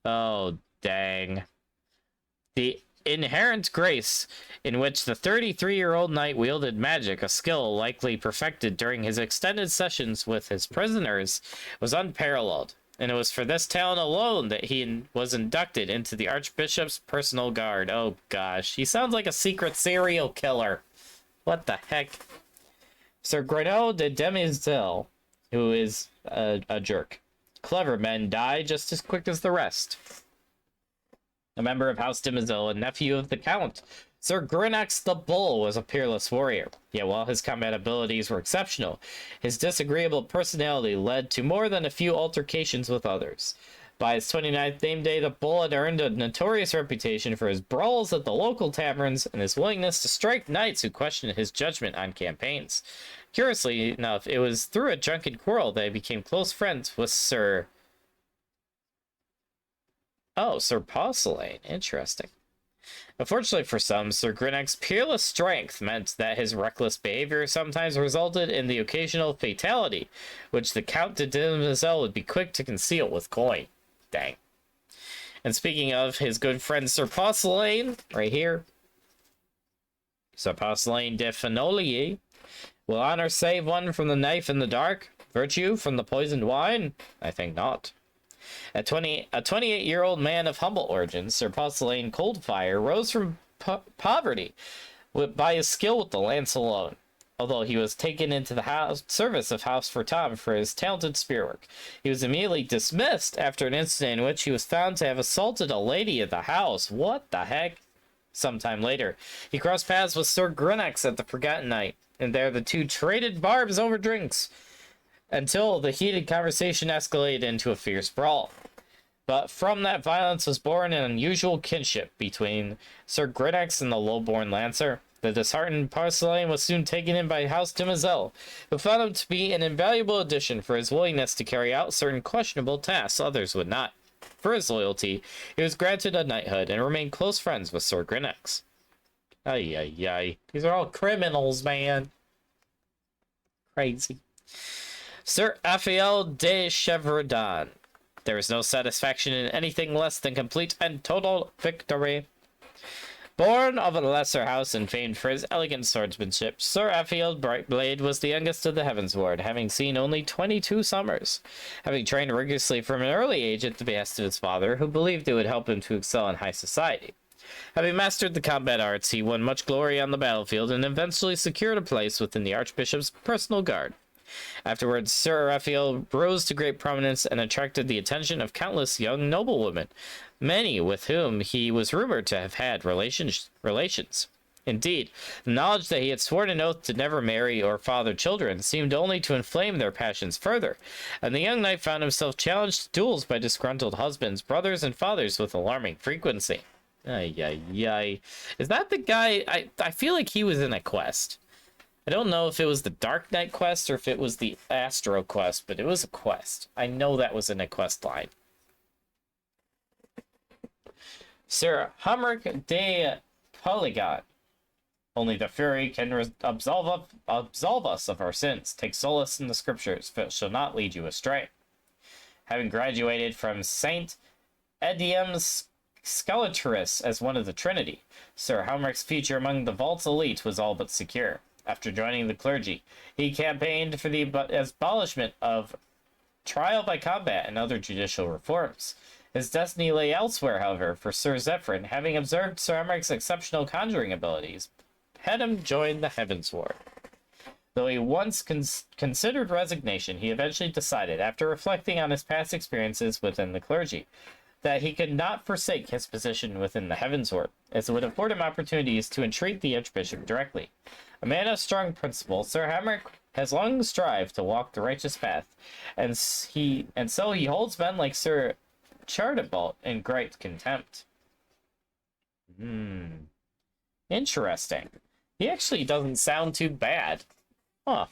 Oh, dang. The inherent grace in which the 33-year-old knight wielded magic, a skill likely perfected during his extended sessions with his prisoners, was unparalleled, and it was for this talent alone that he was inducted into the Archbishop's personal guard. Oh gosh, he sounds like a secret serial killer. What the heck? Sir Grenot de Demiselle, who is a jerk. Clever men die just as quick as the rest. A member of House Demiselle and nephew of the Count, Sir Grynax the Bull was a peerless warrior. Yet while his combat abilities were exceptional, his disagreeable personality led to more than a few altercations with others. By his 29th name day, the Bull had earned a notorious reputation for his brawls at the local taverns and his willingness to strike knights who questioned his judgment on campaigns. Curiously enough, it was through a drunken quarrel that he became close friends with Sir Porcelain. Interesting. Unfortunately for some, Sir Grynax's peerless strength meant that his reckless behavior sometimes resulted in the occasional fatality, which the Count de Demiselle would be quick to conceal with coin. Dang. And speaking of his good friend Sir Porcelain, right here, Sir Porcelain de Fenolier, will honor save one from the knife in the dark? Virtue from the poisoned wine? I think not. A 28-year-old man of humble origins, Sir Porcelain Coldfire rose from poverty by his skill with the lance alone, although he was taken into the service of House Fortam for his talented spearwork. He was immediately dismissed after an incident in which he was found to have assaulted a lady at the house. What the heck? Sometime later, he crossed paths with Sir Grynax at the Forgotten Night, and there the two traded barbs over drinks, until the heated conversation escalated into a fierce brawl. But from that violence was born an unusual kinship between Sir Grynax and the low-born lancer. The disheartened Porcelain was soon taken in by House Demiselle, who found him to be an invaluable addition for his willingness to carry out certain questionable tasks others would not. For his loyalty, he was granted a knighthood and remained close friends with Sir Grynax. Ay, ay, ay. These are all criminals, man. Crazy. Sir Raphael de Chevredan. There is no satisfaction in anything less than complete and total victory. Born of a lesser house and famed for his elegant swordsmanship, Sir Raphael Brightblade was the youngest of the Heavensward, having seen only 22 summers. Having trained rigorously from an early age at the behest of his father, who believed it would help him to excel in high society. Having mastered the combat arts, he won much glory on the battlefield and eventually secured a place within the Archbishop's personal guard. Afterwards, Sir Raphael rose to great prominence and attracted the attention of countless young noblewomen, many with whom he was rumored to have had relations. Indeed, the knowledge that he had sworn an oath to never marry or father children seemed only to inflame their passions further, and the young knight found himself challenged to duels by disgruntled husbands, brothers, and fathers with alarming frequency. Ay, ay, ay. Is that the guy? I feel like he was in a quest. I don't know if it was the Dark Knight quest or if it was the Astro quest, but it was a quest. I know that was in a quest line. Sir Humric de Polygon. Only the Fury can absolve us of our sins. Take solace in the scriptures, for it shall not lead you astray. Having graduated from Saint Edium's Scalatrus as one of the Trinity, Sir Humric's future among the Vault's elite was all but secure. After joining the clergy, he campaigned for the abolishment of trial by combat and other judicial reforms. His destiny lay elsewhere, however, for Sir Zephyrin, having observed Sir Humric's exceptional conjuring abilities, had him join the Heavensward. Though he once considered resignation, he eventually decided, after reflecting on his past experiences within the clergy, that he could not forsake his position within the Heavensward, as it would afford him opportunities to entreat the Archbishop directly. A man of strong principle, Sir Humric has long strived to walk the righteous path, and so he holds men like Sir Chartibalt in great contempt. Interesting. He actually doesn't sound too bad. Huh.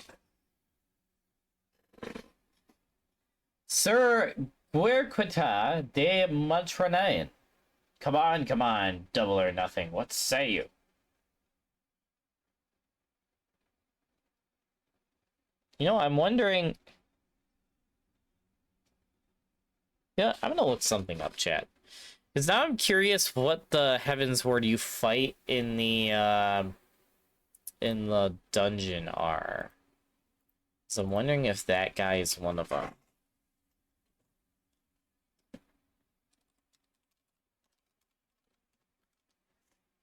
Sir Guerquita de Montranain. Come on, double or nothing. What say you? You know, I'm wondering... Yeah, I'm gonna look something up, chat. Because now I'm curious what the Heavensward you fight in the dungeon are. So I'm wondering if that guy is one of them.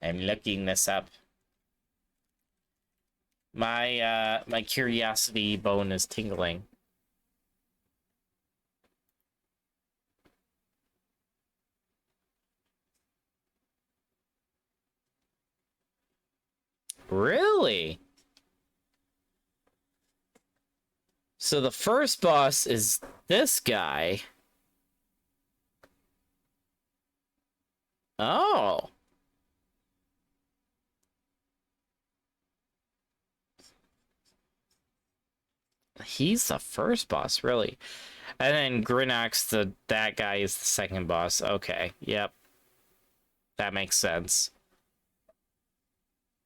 I'm looking this up. My curiosity bone is tingling. Really? So the first boss is this guy. Oh. He's the first boss, really. And then Grinox, that guy is the second boss. Okay, yep. That makes sense.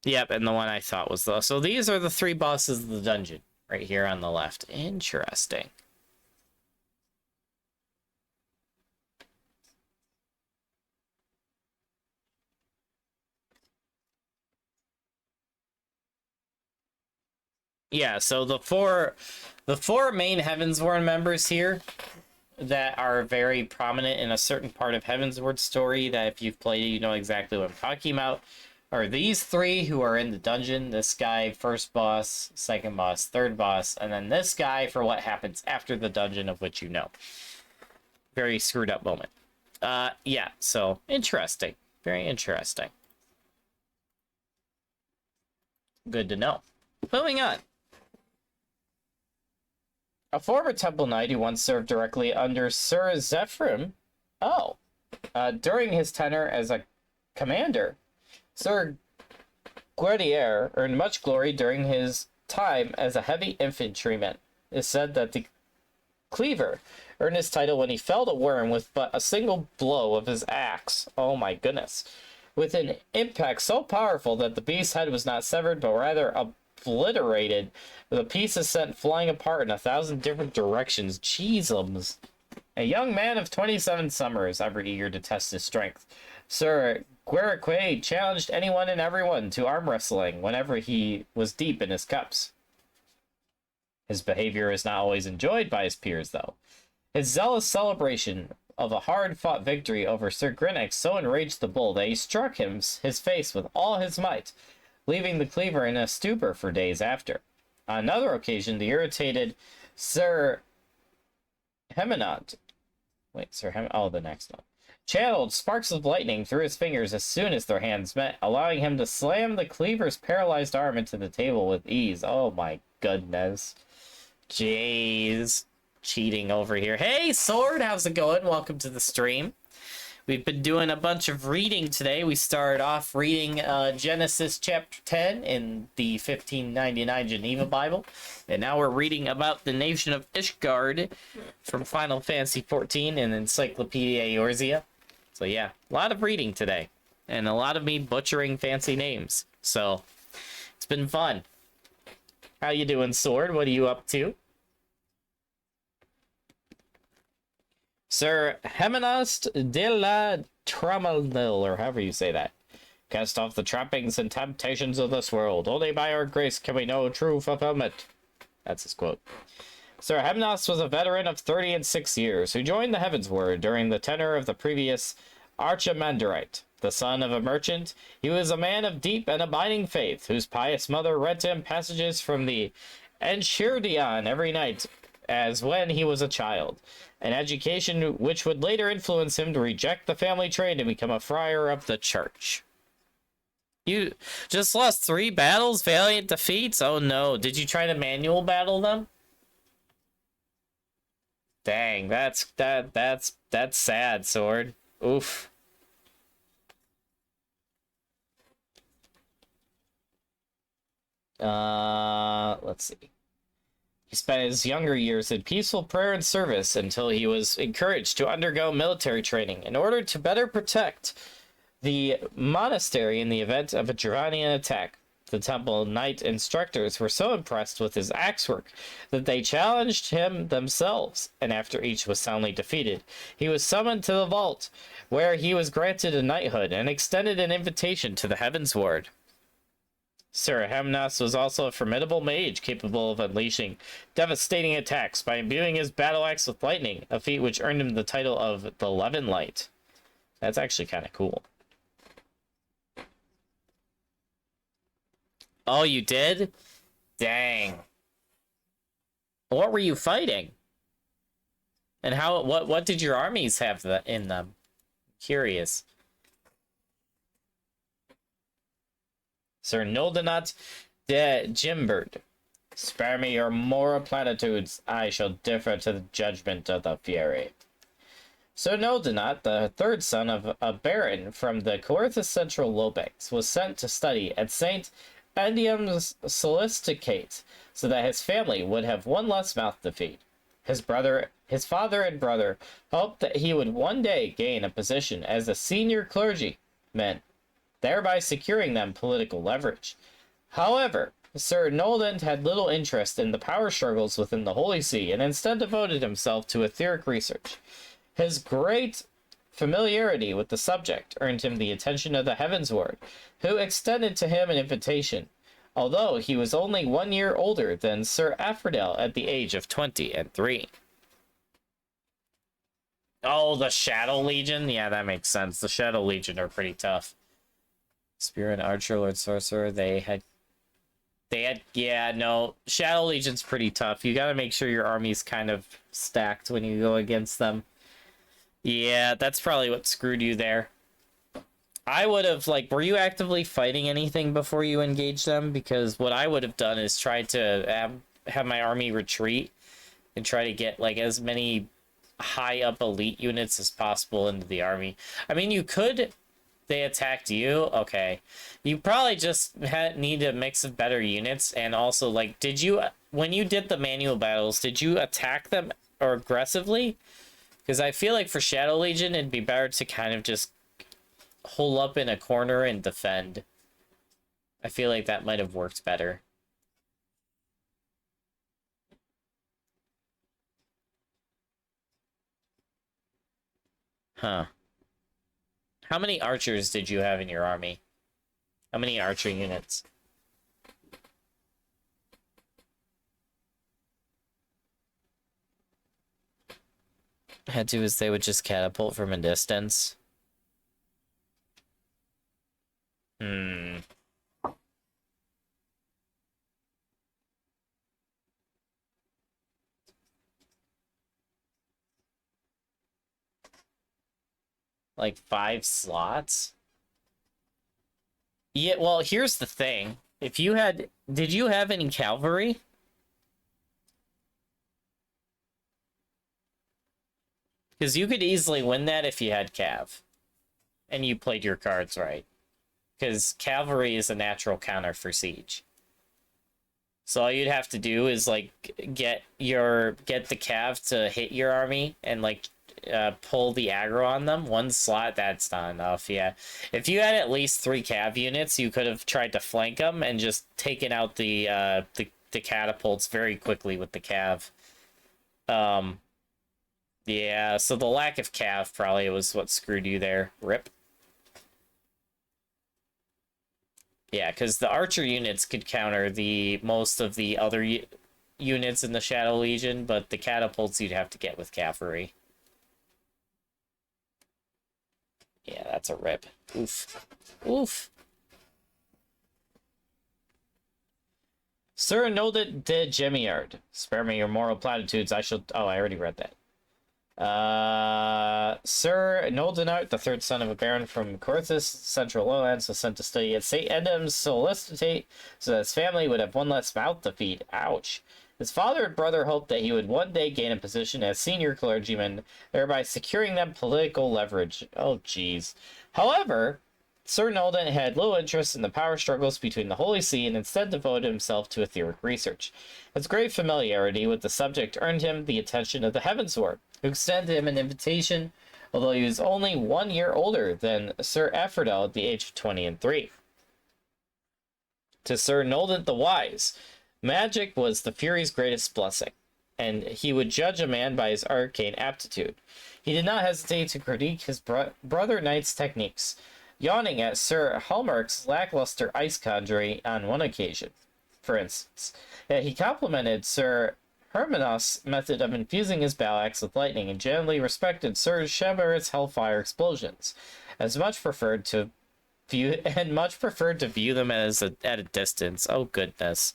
Yep, and the one I thought was the... So these are the three bosses of the dungeon, right here on the left. Interesting. Yeah, so the four main Heavensward members here that are very prominent in a certain part of Heavensward story that if you've played it, you know exactly what I'm talking about, are these three who are in the dungeon. This guy, first boss, second boss, third boss, and then this guy for what happens after the dungeon, of which you know. Very screwed up moment. Yeah, so interesting. Very interesting. Good to know. Moving on. A former temple knight who once served directly under Sir Zephyrin. During his tenure as a commander, Sir Guerdier earned much glory during his time as a heavy infantryman. It is said that the Cleaver earned his title when he felled a worm with but a single blow of his axe. Oh my goodness. With an impact so powerful that the beast's head was not severed, but rather obliterated. The pieces sent flying apart in 1,000 different directions. Jeezums. A young man of 27 summers, ever eager to test his strength, Sir Guerreque challenged anyone and everyone to arm wrestling whenever he was deep in his cups. His behavior is not always enjoyed by his peers, though. His zealous celebration of a hard-fought victory over Sir Grinnock so enraged the bull that he struck his face with all his might, leaving the cleaver in a stupor for days after. On another occasion, the irritated Sir Heminot... the next one. Channeled sparks of lightning through his fingers as soon as their hands met, allowing him to slam the cleaver's paralyzed arm into the table with ease. Oh my goodness. Jeez. Cheating over here. Hey, Sword, how's it going? Welcome to the stream. We've been doing a bunch of reading today. We started off reading Genesis chapter 10 in the 1599 Geneva Bible. And now we're reading about the nation of Ishgard from Final Fantasy XIV in Encyclopedia Eorzea. So yeah, a lot of reading today. And a lot of me butchering fancy names. So, it's been fun. How you doing, Sword? What are you up to? Sir Hemenost de la Tramalnil, or however you say that. Cast off the trappings and temptations of this world. Only by our grace can we know true fulfillment. That's his quote. Sir Hemenost was a veteran of 36 years who joined the Heavensward during the tenure of the previous Archimanderite. The son of a merchant, he was a man of deep and abiding faith, whose pious mother read to him passages from the Enchiridion every night as when he was a child. An education which would later influence him to reject the family trade and become a friar of the church. You just lost 3 battles, valiant defeats? Oh no, did you try to manual battle them? Dang, that's sad, Sword. Oof. Let's see. He spent his younger years in peaceful prayer and service until he was encouraged to undergo military training in order to better protect the monastery in the event of a Durranian attack. The temple knight instructors were so impressed with his axe work that they challenged him themselves, and after each was soundly defeated, he was summoned to the vault, where he was granted a knighthood and extended an invitation to the Heavensward. Sir Hemenost was also a formidable mage capable of unleashing devastating attacks by imbuing his battle axe with lightning, a feat which earned him the title of the Levin Light. That's actually kind of cool. Oh, you did? Dang. What were you fighting? And what did your armies have in them? Curious. Sir Noldenot de Gimbert. Spare me your moral platitudes. I shall defer to the judgment of the Fury. Sir Noldenot, the 3rd son of a baron from the Coerthus Central Lobex, was sent to study at St. Endium's Solisticate, so that his family would have one less mouth to feed. His father and brother hoped that he would one day gain a position as a senior clergyman, thereby securing them political leverage. However, Sir Noldent had little interest in the power struggles within the Holy See and instead devoted himself to etheric research. His great familiarity with the subject earned him the attention of the Heavensward, who extended to him an invitation, although he was only 1 year older than Sir Aphrodite at the age of 23. Oh, the Shadow Legion? Yeah, that makes sense. The Shadow Legion are pretty tough. Spear and Archer, Lord Sorcerer, yeah, no, Shadow Legion's pretty tough. You gotta make sure your army's kind of stacked when you go against them. Yeah, that's probably what screwed you there. I would have, were you actively fighting anything before you engaged them? Because what I would have done is try to have my army retreat and try to get, as many high-up elite units as possible into the army. I mean, you could... They attacked you? Okay. You probably just need a mix of better units, and also, when you did the manual battles, did you attack them or aggressively? Because I feel like for Shadow Legion, it'd be better to kind of just hole up in a corner and defend. I feel like that might have worked better. Huh. How many archers did you have in your army? How many archer units? Had to is they would just catapult from a distance. Hmm. Like 5 slots? Yeah, well, here's the thing. If you had... Did you have any cavalry? Because you could easily win that if you had cav. And you played your cards right. Because cavalry is a natural counter for siege. So all you'd have to do is, like, get the cav to hit your army and, like, pull the aggro on them. One slot, that's not enough, yeah. If you had at least 3 cav units, you could have tried to flank them and just taken out the catapults very quickly with the cav. Yeah, so the lack of cav probably was what screwed you there. Rip. Yeah, because the archer units could counter most of the other units in the Shadow Legion, but the catapults you'd have to get with cavalry. Yeah, that's a rip. Oof. Oof. Sir Noldet de Gemiard. Spare me your moral platitudes. I shall... Oh, I already read that. Sir Noldenart, the third son of a baron from Corthus, Central Lowlands, was sent to study at St. Edmund's Solicitate so that his family would have one less mouth to feed. Ouch. His father and brother hoped that he would one day gain a position as senior clergyman, thereby securing them political leverage. Oh, jeez. However, Sir Nolden had little interest in the power struggles between the Holy See and instead devoted himself to etheric research. His great familiarity with the subject earned him the attention of the Heavensward, who extended him an invitation, although he was only 1 year older than Sir Aphrodite at the age of 23. To Sir Nolden the Wise, magic was the Fury's greatest blessing, and he would judge a man by his arcane aptitude. He did not hesitate to critique his brother knight's techniques, yawning at Sir Hallmark's lackluster ice conjuring on one occasion, for instance. Yet he complimented Sir Hermanos' method of infusing his battle axe with lightning and generally respected Sir Shebarit's hellfire explosions, as much preferred to view them as at a distance. Oh goodness.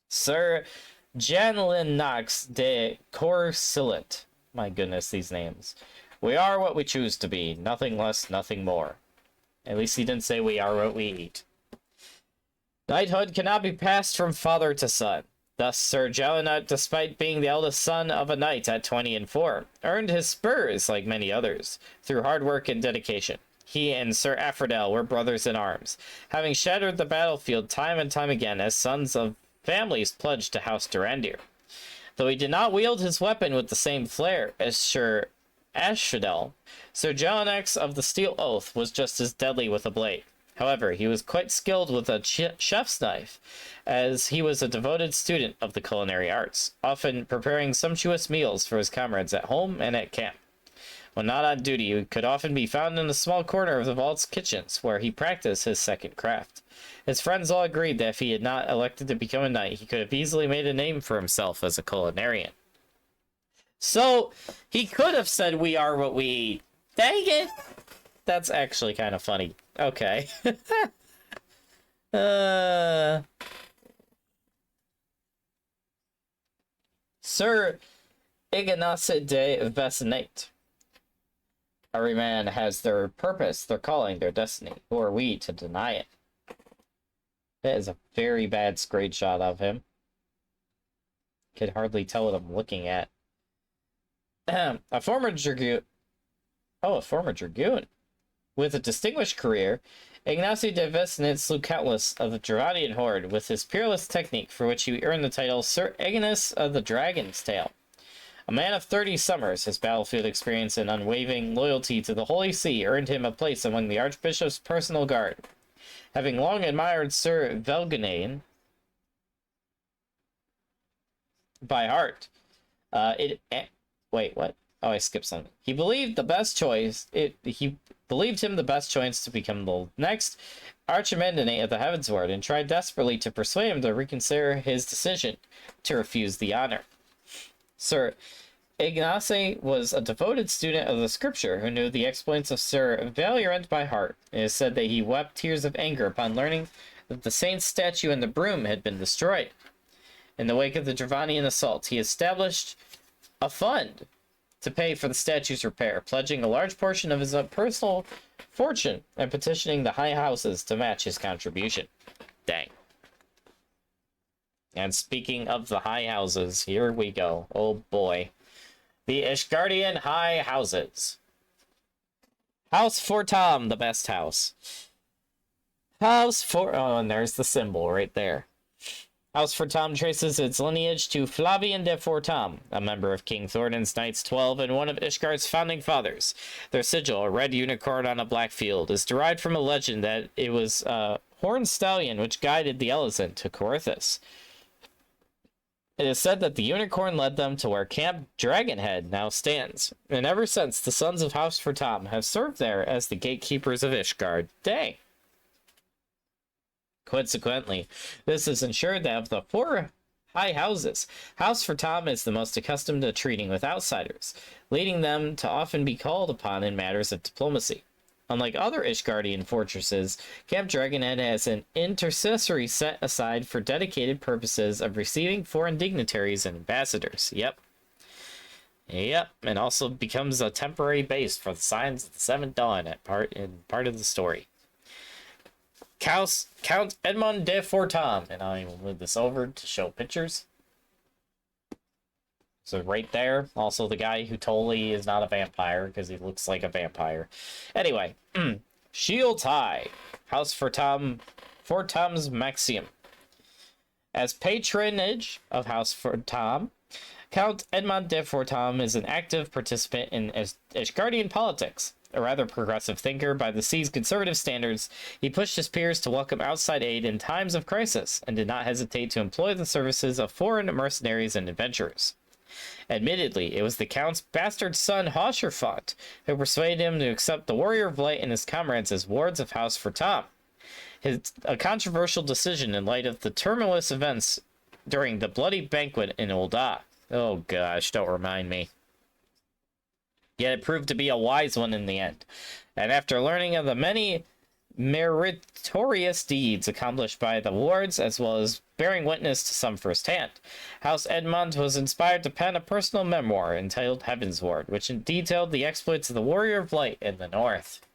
Sir Janelin Knox de Corsilit. My goodness, these names. We are what we choose to be, nothing less, nothing more. At least he didn't say we are what we eat. Knighthood cannot be passed from father to son. Thus, Sir Jalenut, despite being the eldest son of a knight at 24, earned his spurs, like many others, through hard work and dedication. He and Sir Aphrodite were brothers in arms, having shattered the battlefield time and time again as sons of families pledged to House Durandir. Though he did not wield his weapon with the same flair as Sir Asphodel, Sir Jelenex of the Steel Oath was just as deadly with a blade. However, he was quite skilled with a chef's knife, as he was a devoted student of the culinary arts, often preparing sumptuous meals for his comrades at home and at camp. When not on duty, he could often be found in a small corner of the vault's kitchens, where he practiced his second craft. His friends all agreed that if he had not elected to become a knight, he could have easily made a name for himself as a culinarian. So, he could have said we are what we eat. Dang it! That's actually kind of funny. Okay. Sir Ignace de Vesnate. Every man has their purpose, their calling, their destiny. Who are we to deny it? That is a very bad screenshot of him. Could hardly tell what I'm looking at. A former dragoon. Oh, a former dragoon. With a distinguished career, Ignacy de Vesnit slew countless of the Gerardian horde with his peerless technique, for which he earned the title Sir Ignis of the Dragon's Tail. A man of 30 summers, his battlefield experience and unwavering loyalty to the Holy See earned him a place among the Archbishop's personal guard. Having long admired Sir Velganane by heart, it Wait, what? Oh, I skipped something. He believed he believed him the best choice to become the next Archimandrite of the Heavensward, and tried desperately to persuade him to reconsider his decision to refuse the honor. Sir Ignace was a devoted student of the scripture who knew the exploits of Sir Valorant by heart. It is said that he wept tears of anger upon learning that the saint's statue in the broom had been destroyed. In the wake of the Dravanian assault, he established a fund to pay for the statue's repair, pledging a large portion of his personal fortune and petitioning the high houses to match his contribution. Dang. And speaking of the high houses, here we go. Oh boy. The Ishgardian High Houses. House Fortam, the best house. Oh, and there's the symbol right there. House Fortam traces its lineage to Flavian de Fortam, a member of King Thornton's Knights 12 and one of Ishgard's founding fathers. Their sigil, a red unicorn on a black field, is derived from a legend that it was a horned stallion which guided the Elezen to Corythus. It is said that the unicorn led them to where Camp Dragonhead now stands, and ever since the sons of House Fortam have served there as the gatekeepers of Ishgard. Dang! Consequently, this has ensured that of the 4 high houses, House Fortam is the most accustomed to treating with outsiders, leading them to often be called upon in matters of diplomacy. Unlike other Ishgardian fortresses, Camp Dragonhead has an intercessory set aside for dedicated purposes of receiving foreign dignitaries and ambassadors. Yep, and also becomes a temporary base for the Signs of the Seventh Dawn at part of the story. Count Edmond de Fortam, and I will move this over to show pictures. So right there, also the guy who totally is not a vampire because he looks like a vampire. Anyway, Shields High, House Fortam's Maxim. As patronage of House Fortam, Count Edmond de Fortam is an active participant in Ishgardian politics. A rather progressive thinker by the sea's conservative standards, he pushed his peers to welcome outside aid in times of crisis and did not hesitate to employ the services of foreign mercenaries and adventurers. Admittedly, it was the Count's bastard son Hosherfont who persuaded him to accept the Warrior of Light and his comrades as wards of House Fortam. A controversial decision in light of the tumultuous events during the bloody banquet in Ul'dah. Oh gosh, don't remind me. Yet it proved to be a wise one in the end. And after learning of the many meritorious deeds accomplished by the wards, as well as bearing witness to some firsthand, House Edmond was inspired to pen a personal memoir entitled Heavensward, which detailed the exploits of the Warrior of Light in the North.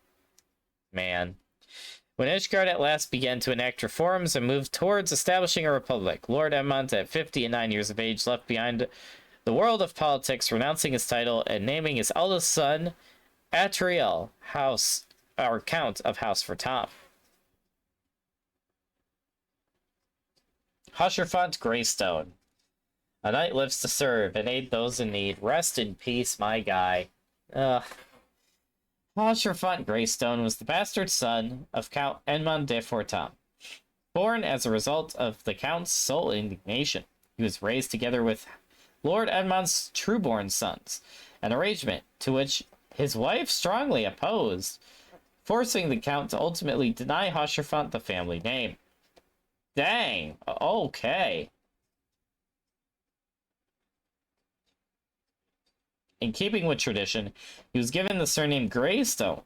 Man. When Ishgard at last began to enact reforms and moved towards establishing a republic, Lord Edmond, at 59 years of age, left behind the world of politics, renouncing his title and naming his eldest son, Atriel, Count of House Fortam. Hosherfont Greystone. A knight lives to serve and aid those in need. Rest in peace, my guy. Hosherfont Greystone was the bastard son of Count Edmond de Fortam. Born as a result of the Count's sole indignation, he was raised together with Lord Edmond's true-born sons, an arrangement to which his wife strongly opposed, forcing the Count to ultimately deny Hosherfont the family name. Dang, okay. In keeping with tradition, he was given the surname Greystone,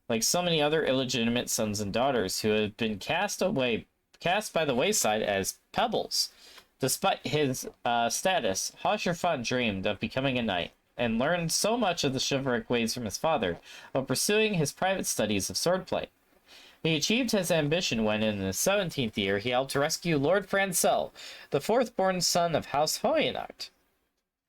like so many other illegitimate sons and daughters who had been cast by the wayside as pebbles. Despite his status, Hosherfont dreamed of becoming a knight, and learned so much of the chivalric ways from his father while pursuing his private studies of swordplay. He achieved his ambition when, in his 17th year, he helped to rescue Lord Francel, the fourth-born son of House Hoyenacht,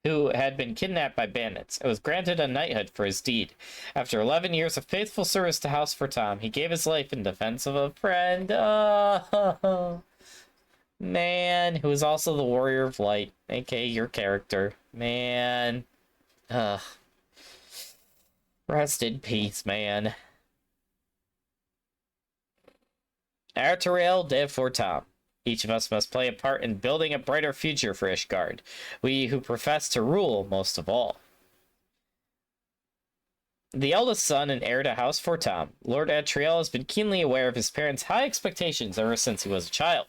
who had been kidnapped by bandits, and was granted a knighthood for his deed. After 11 years of faithful service to House Fortam, he gave his life in defense of a friend. Oh, man, who is also the Warrior of Light, aka your character. Man. Rest in peace, man. Arteriel de Fortam. Each of us must play a part in building a brighter future for Ishgard, we who profess to rule most of all. The eldest son and heir to House Fortam, Lord Atriel has been keenly aware of his parents' high expectations ever since he was a child.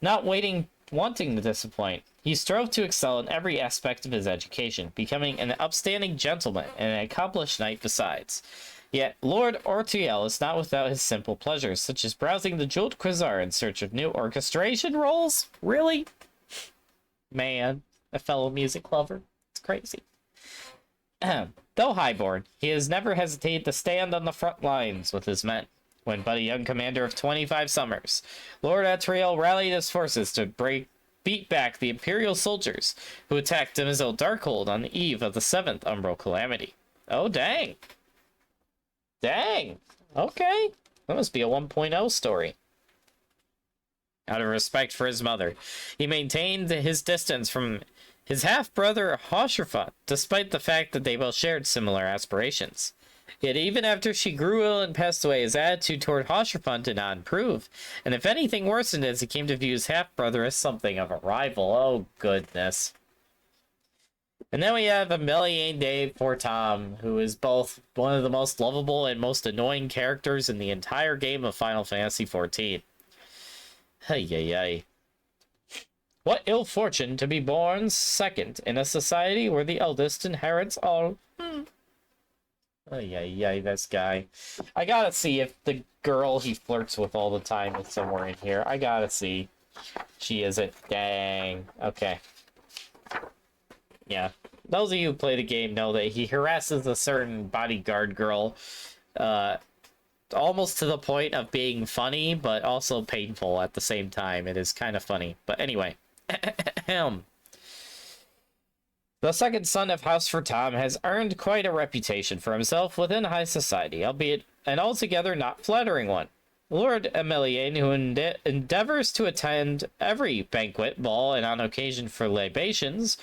Not wanting to disappoint, he strove to excel in every aspect of his education, becoming an upstanding gentleman and an accomplished knight besides. Yet Lord Atriel is not without his simple pleasures, such as browsing the jeweled Quasar in search of new orchestration rolls? Really? Man, a fellow music lover. It's crazy. Though highborn, he has never hesitated to stand on the front lines with his men. When but a young commander of 25 summers, Lord Atriel rallied his forces to beat back the Imperial soldiers who attacked Demisel Darkhold on the eve of the 7th Umbral Calamity. Oh, dang. Dang. Okay. That must be a 1.0 story. Out of respect for his mother, he maintained his distance from his half-brother Hoshrafa, despite the fact that they both shared similar aspirations. Yet even after she grew ill and passed away, his attitude toward Hoshrafa did not improve, and if anything worsened as he came to view his half-brother as something of a rival. Oh, goodness. And then we have Améliane de Fortam, who is both one of the most lovable and most annoying characters in the entire game of Final Fantasy XIV. Hey, ay, ay. What ill fortune to be born second in a society where the eldest inherits all. Ay, ay, ay, this guy. I gotta see if the girl he flirts with all the time is somewhere in here. I gotta see. She isn't. Dang. Okay. Yeah. Those of you who play the game know that he harasses a certain bodyguard girl, almost to the point of being funny, but also painful at the same time. It is kind of funny. But anyway. The second son of House Fortam has earned quite a reputation for himself within high society, albeit an altogether not flattering one. Lord Améliane, who endeavors to attend every banquet, ball, and on occasion for libations,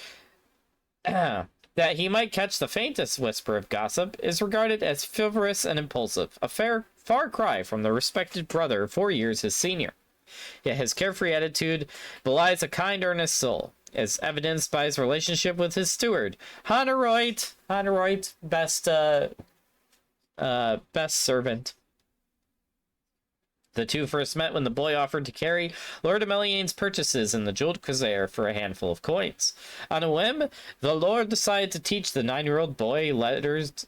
that he might catch the faintest whisper of gossip, is regarded as frivolous and impulsive, a far cry from the respected brother 4 years his senior. Yet his carefree attitude belies a kind, earnest soul, as evidenced by his relationship with his steward, Honoroit. Honoroit, best servant. The two first met when the boy offered to carry Lord Améliane's purchases in the jeweled Quasar for a handful of coins. On a whim, the lord decided to teach the 9-year-old boy letters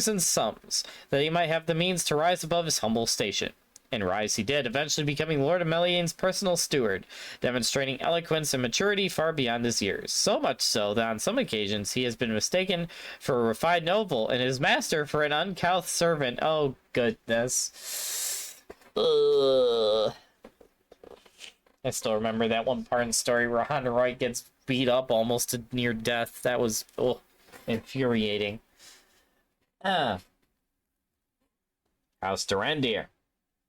and sums, that he might have the means to rise above his humble station. And rise he did, eventually becoming Lord Améliane's personal steward, demonstrating eloquence and maturity far beyond his years. So much so that on some occasions he has been mistaken for a refined noble and his master for an uncouth servant. Oh, goodness. Ugh. I still remember that one part in the story where Honoroit gets beat up almost to near death. That was infuriating. House Durandir.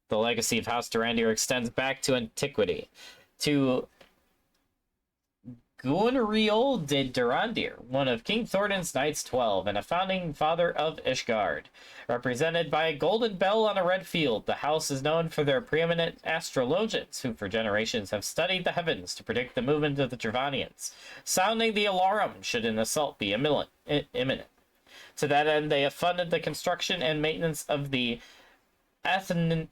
The legacy of House Durandir extends back to antiquity, to Guinriol de Durandir, one of King Thornton's Knights 12 and a founding father of Ishgard. Represented by a golden bell on a red field, the house is known for their preeminent astrologians, who for generations have studied the heavens to predict the movement of the Dravanians, sounding the alarm should an assault be imminent. To that end, they have funded the construction and maintenance of the Athenaeum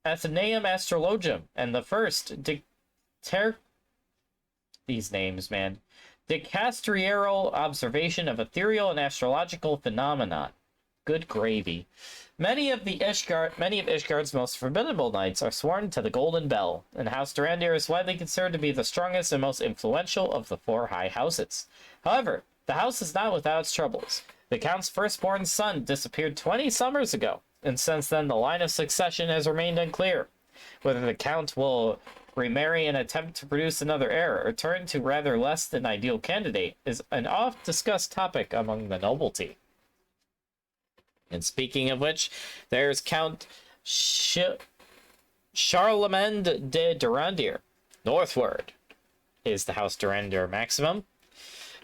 Astrologum, and the first these names, man. Decastrial observation of ethereal and astrological phenomenon. Good gravy. Many of Ishgard's most formidable knights are sworn to the Golden Bell, and House Durandir is widely considered to be the strongest and most influential of the 4 high houses. However, the house is not without its troubles. The Count's firstborn son disappeared 20 summers ago, and since then the line of succession has remained unclear. Whether the Count will remarry and attempt to produce another heir, or turn to rather less than ideal candidate, is an oft-discussed topic among the nobility. And speaking of which, there's Count Charlemagne de Durandir. Northward is the House Durandir maximum.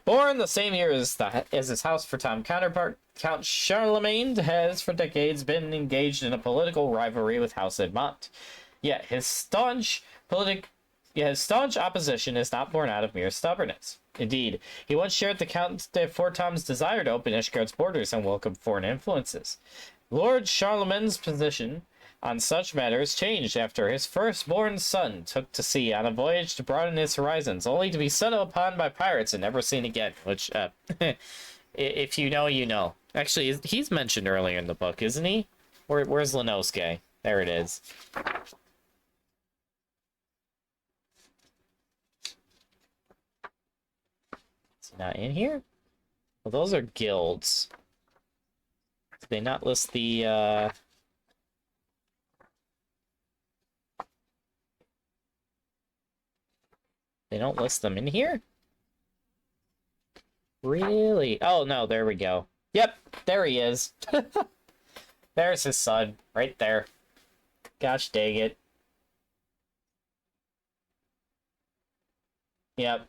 Born the same year as his House Fortam counterpart, Count Charlemagne has for decades been engaged in a political rivalry with House Edmont. Yet his staunch Yet his staunch opposition is not born out of mere stubbornness. Indeed, he once shared the Count de Fortom's desire to open Ishgard's borders and welcome foreign influences. Lord Charlemagne's position on such matters changed after his firstborn son took to sea on a voyage to broaden his horizons, only to be set upon by pirates and never seen again, which, if you know, you know. Actually, he's mentioned earlier in the book, isn't he? Where's Lenoske? There it is. Is he not in here? Well, those are guilds. Did they not list the, They don't list them in here? Really? Oh, no, there we go. Yep, there he is. There's his son, right there. Gosh dang it. Yep.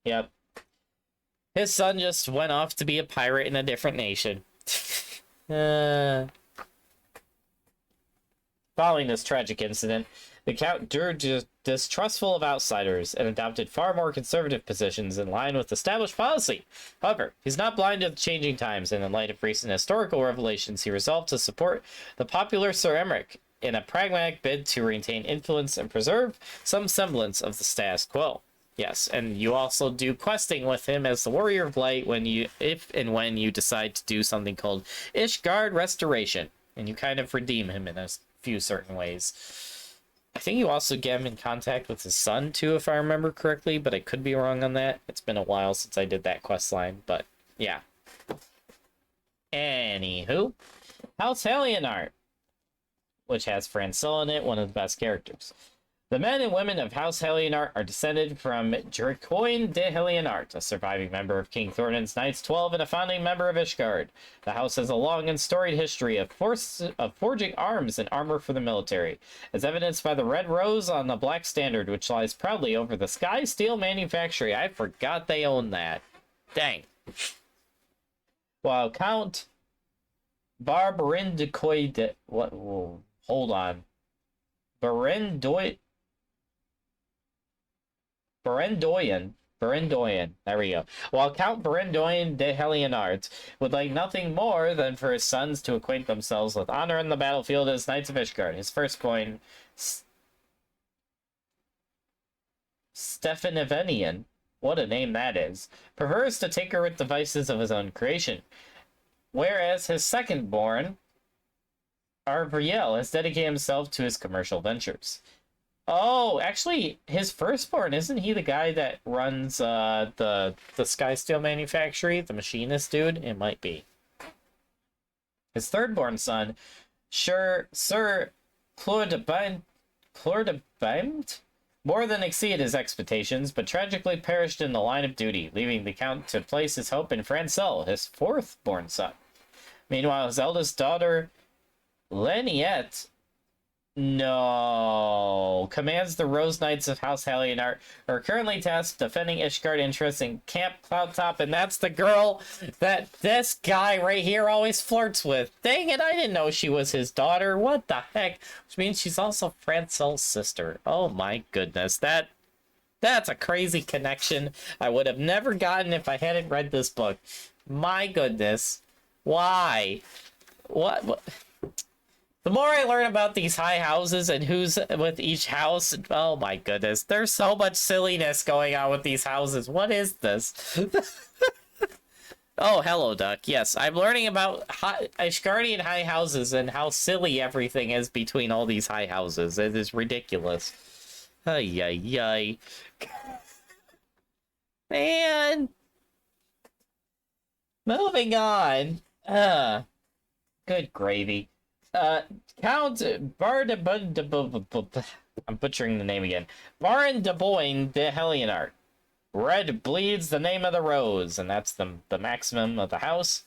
Yep. His son just went off to be a pirate in a different nation. Following this tragic incident, the Count grew distrustful of outsiders and adopted far more conservative positions in line with established policy. However, he's not blind to the changing times, and in light of recent historical revelations, he resolved to support the popular Sir Emmerich in a pragmatic bid to retain influence and preserve some semblance of the status quo. Yes, and you also do questing with him as the Warrior of Light if and when you decide to do something called Ishgard Restoration, and you kind of redeem him in a few certain ways. I think you also get him in contact with his son, too, if I remember correctly, but I could be wrong on that. It's been a while since I did that quest line, but yeah. Anywho, House Halienart, which has Francil in it, one of the best characters. The men and women of House Halienart are descended from Dracoin de Halienart, a surviving member of King Thornton's Knights 12 and a founding member of Ishgard. The house has a long and storied history of forging arms and armor for the military, as evidenced by the red rose on the black standard, which lies proudly over the Sky Steel Manufactory. I forgot they own that. Dang. While Count Barbarindecoy de... What? Whoa, hold on. Berendoyan, there we go. While Count Berendoyan de Halienart would like nothing more than for his sons to acquaint themselves with honor in the battlefield as Knights of Ishgard, his firstborn, Stefanivenian, what a name that is, prefers to tinker with devices of his own creation, whereas his second-born, Arbriel, has dedicated himself to his commercial ventures. Oh, actually, his firstborn, isn't he the guy that runs the Sky Steel Manufactory, the machinist dude? It might be. His thirdborn son, Sir Clordebimt, more than exceeded his expectations, but tragically perished in the line of duty, leaving the Count to place his hope in Francil, his fourth-born son. Meanwhile, his eldest daughter, Leniette, commands the Rose Knights of House Halienart, who are currently tasked defending Ishgard interests in Camp Cloudtop, and that's the girl that this guy right here always flirts with. Dang it, I didn't know she was his daughter. What the heck? Which means she's also Francil's sister. Oh my goodness, that's a crazy connection I would have never gotten if I hadn't read this book. My goodness. Why? What? The more I learn about these high houses and who's with each house, oh my goodness, there's so much silliness going on with these houses. What is this? Oh, hello, Duck. Yes, I'm learning about Ishgardian high houses and how silly everything is between all these high houses. It is ridiculous. Ay, ay, ay. Man. Moving on. Good gravy. Count I'm butchering the name again. Baron de Boyne de Halienart. Red bleeds the name of the rose, and that's the maximum of the house.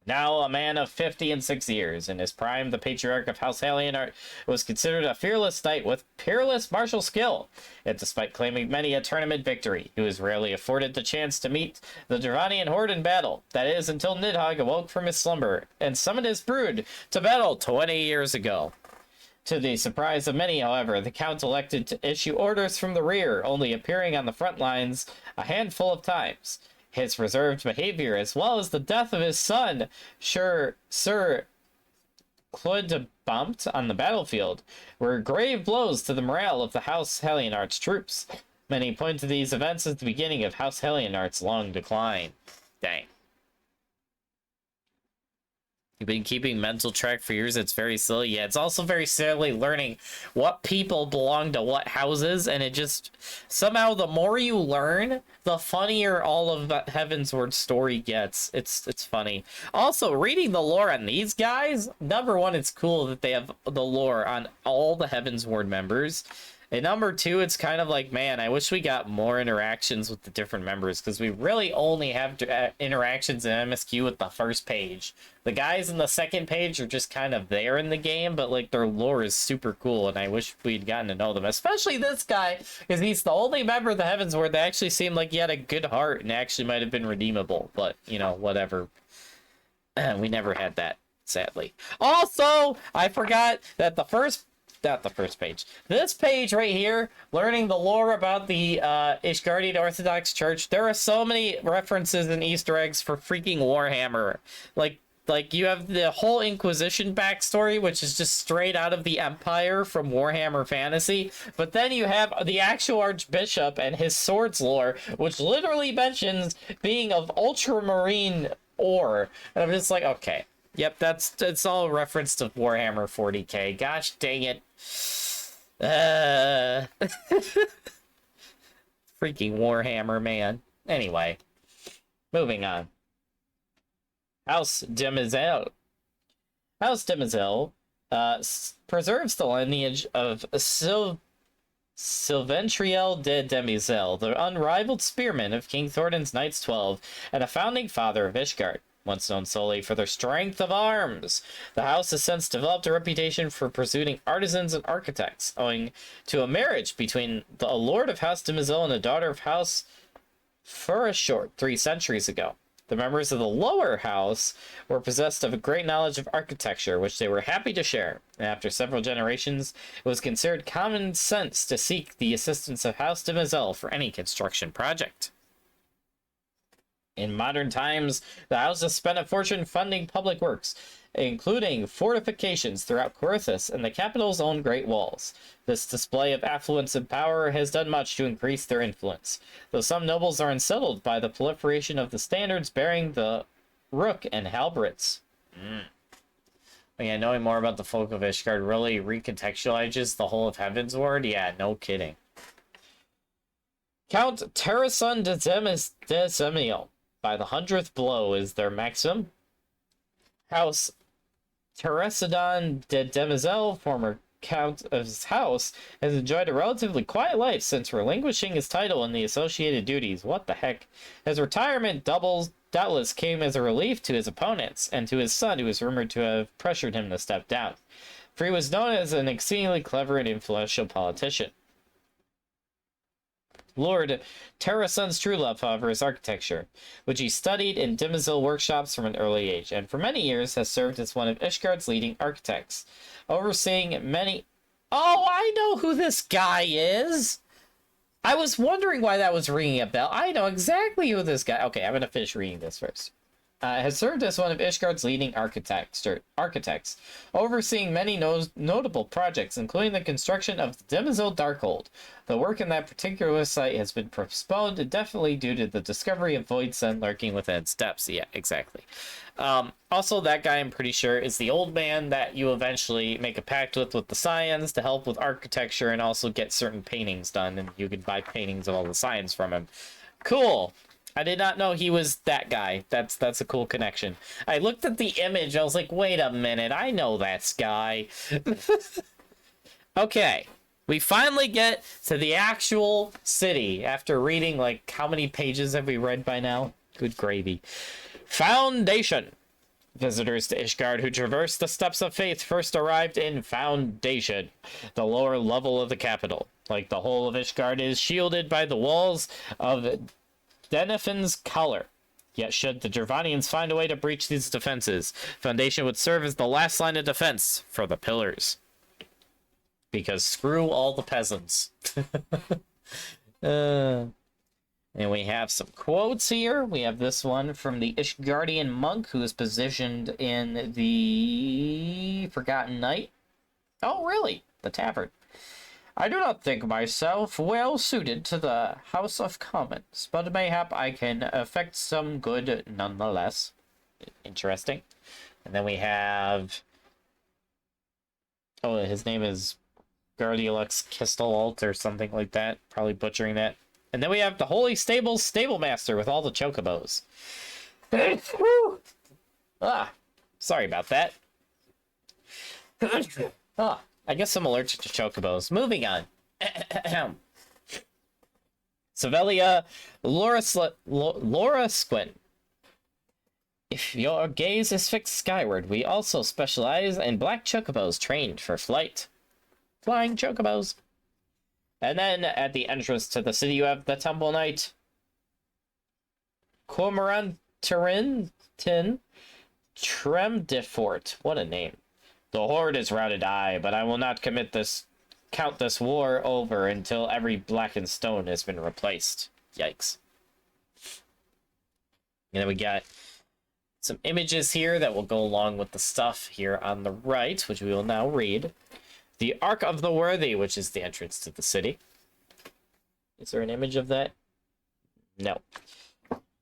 Now a man of 56 years. In his prime, the patriarch of House Halienart was considered a fearless knight with peerless martial skill. Yet despite claiming many a tournament victory, he was rarely afforded the chance to meet the Dravanian horde in battle. That is, until Nidhogg awoke from his slumber and summoned his brood to battle 20 years ago. To the surprise of many, however, the Count elected to issue orders from the rear, only appearing on the front lines a handful of times. His reserved behavior, as well as the death of his son, Sir Claude bumped on the battlefield, were grave blows to the morale of the House Helionart's troops. Many point to these events as the beginning of House Helionart's long decline. Dang. You've been keeping mental track for years. It's very silly. Yeah, it's also very silly learning what people belong to what houses, and it just somehow the more you learn, the funnier all of that Heavensward story gets. It's funny. Also, reading the lore on these guys, number one, it's cool that they have the lore on all the Heavensward members. And number two, it's kind of like, man, I wish we got more interactions with the different members, because we really only have interactions in MSQ with the first page. The guys in the second page are just kind of there in the game, but like their lore is super cool, and I wish we'd gotten to know them. Especially this guy, because he's the only member of the Heavensward that actually seemed like he had a good heart and actually might have been redeemable. But, you know, whatever. We never had that, sadly. Also, I forgot that not the first page. This page right here, learning the lore about the Ishgardian Orthodox Church. There are so many references and Easter eggs for freaking Warhammer. Like you have the whole Inquisition backstory, which is just straight out of the Empire from Warhammer Fantasy. But then you have the actual Archbishop and his swords lore, which literally mentions being of ultramarine ore. And I'm just like, okay. Yep, it's all a reference to Warhammer 40k. Gosh dang it. Freaking Warhammer, man. Anyway, moving on. House Demisel. House Demisel preserves the lineage of Sylventriel de Demisel, the unrivaled spearman of King Thornton's Knights 12 and a founding father of Ishgard. Once known solely for their strength of arms, the house has since developed a reputation for pursuing artisans and architects, owing to a marriage between a lord of House Demisel and a daughter of House Furashort 3 centuries ago. The members of the lower house were possessed of a great knowledge of architecture, which they were happy to share, and after several generations, it was considered common sense to seek the assistance of House Demisel for any construction project. In modern times, the house has spent a fortune funding public works, including fortifications throughout Corythus and the capital's own Great Walls. This display of affluence and power has done much to increase their influence, though some nobles are unsettled by the proliferation of the standards bearing the rook and halberds. Yeah, knowing more about the folk of Ishgard really recontextualizes the whole of Heavensward? Yeah, no kidding. Count Terrasun de Semil. By the 100th blow is their maximum. House Teresadon de Demisel, former count of his house, has enjoyed a relatively quiet life since relinquishing his title and the associated duties. What the heck? His retirement doubtless came as a relief to his opponents and to his son, who is rumored to have pressured him to step down, for he was known as an exceedingly clever and influential politician. Lord Terrasun's true love, however, is architecture, which he studied in Demisel workshops from an early age, and for many years has served as one of Ishgard's leading architects, overseeing many... Oh, I know who this guy is! I was wondering why that was ringing a bell. I know exactly who this guy... Okay, I'm going to finish reading this first. Has served as one of Ishgard's leading architects, overseeing many notable projects, including the construction of the Demisel Darkhold. The work in that particular site has been postponed indefinitely due to the discovery of Void Sun lurking within its depths. Yeah, exactly. Also, that guy, I'm pretty sure, is the old man that you eventually make a pact with the Scions to help with architecture and also get certain paintings done, and you can buy paintings of all the Scions from him. Cool. I did not know he was that guy. That's a cool connection. I looked at the image. I was like, wait a minute. I know that guy. Okay. We finally get to the actual city after reading, like, how many pages have we read by now? Good gravy. Foundation. Visitors to Ishgard who traverse the steps of faith first arrived in Foundation, the lower level of the capital. Like the whole of Ishgard is shielded by the walls of Denifin's collar. Yet should the Gervanians find a way to breach these defenses, Foundation would serve as the last line of defense for the Pillars. because screw all the peasants. And we have some quotes here. We have this one from the Ishgardian monk who is positioned in the Forgotten Knight. Oh, really? The tavern. I do not think myself well suited to the House of Commons, but mayhap I can effect some good nonetheless. Interesting. And then we have... Oh, his name is Gardiolux Kistelalt or something like that. Probably butchering that. And then we have the Holy Stables Stablemaster with all the chocobos. Ah, sorry about that. Ah, I guess I'm allergic to chocobos. Moving on. Savelia Laura Squin. If your gaze is fixed skyward, we also specialize in black chocobos trained for flight. Flying chocobos. And then at the entrance to the city, you have the Temple Knight. Cormorantin Tremdefort. What a name. The horde is routed, aye, but I will not count this war over until every blackened stone has been replaced. Yikes. And then we got some images here that will go along with the stuff here on the right, which we will now read. The Ark of the Worthy, which is the entrance to the city. Is there an image of that? No.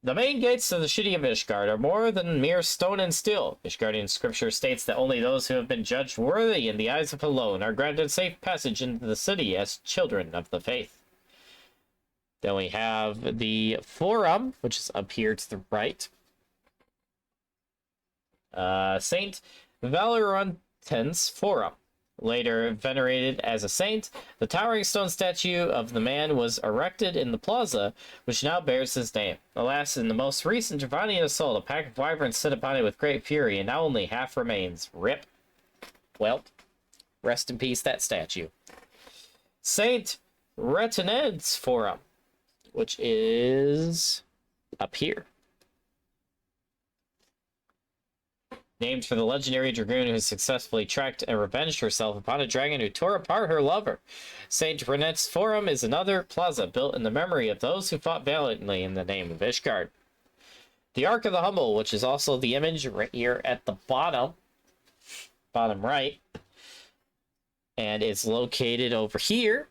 The main gates to the city of Ishgard are more than mere stone and steel. Ishgardian scripture states that only those who have been judged worthy in the eyes of alone are granted safe passage into the city as children of the faith. Then we have the Forum, which is up here to the right. Saint Valorantin's Forum. Later venerated as a saint, the towering stone statue of the man was erected in the plaza, which now bears his name. Alas, in the most recent Javanian assault, a pack of wyverns set upon it with great fury, and now only half remains. Rip. Well, rest in peace, that statue. Saint Retined's Forum, which is up here. Named for the legendary dragoon who successfully tracked and revenged herself upon a dragon who tore apart her lover. St. Renet's Forum is another plaza built in the memory of those who fought valiantly in the name of Ishgard. The Ark of the Humble, which is also the image right here at the bottom right, and it's located over here.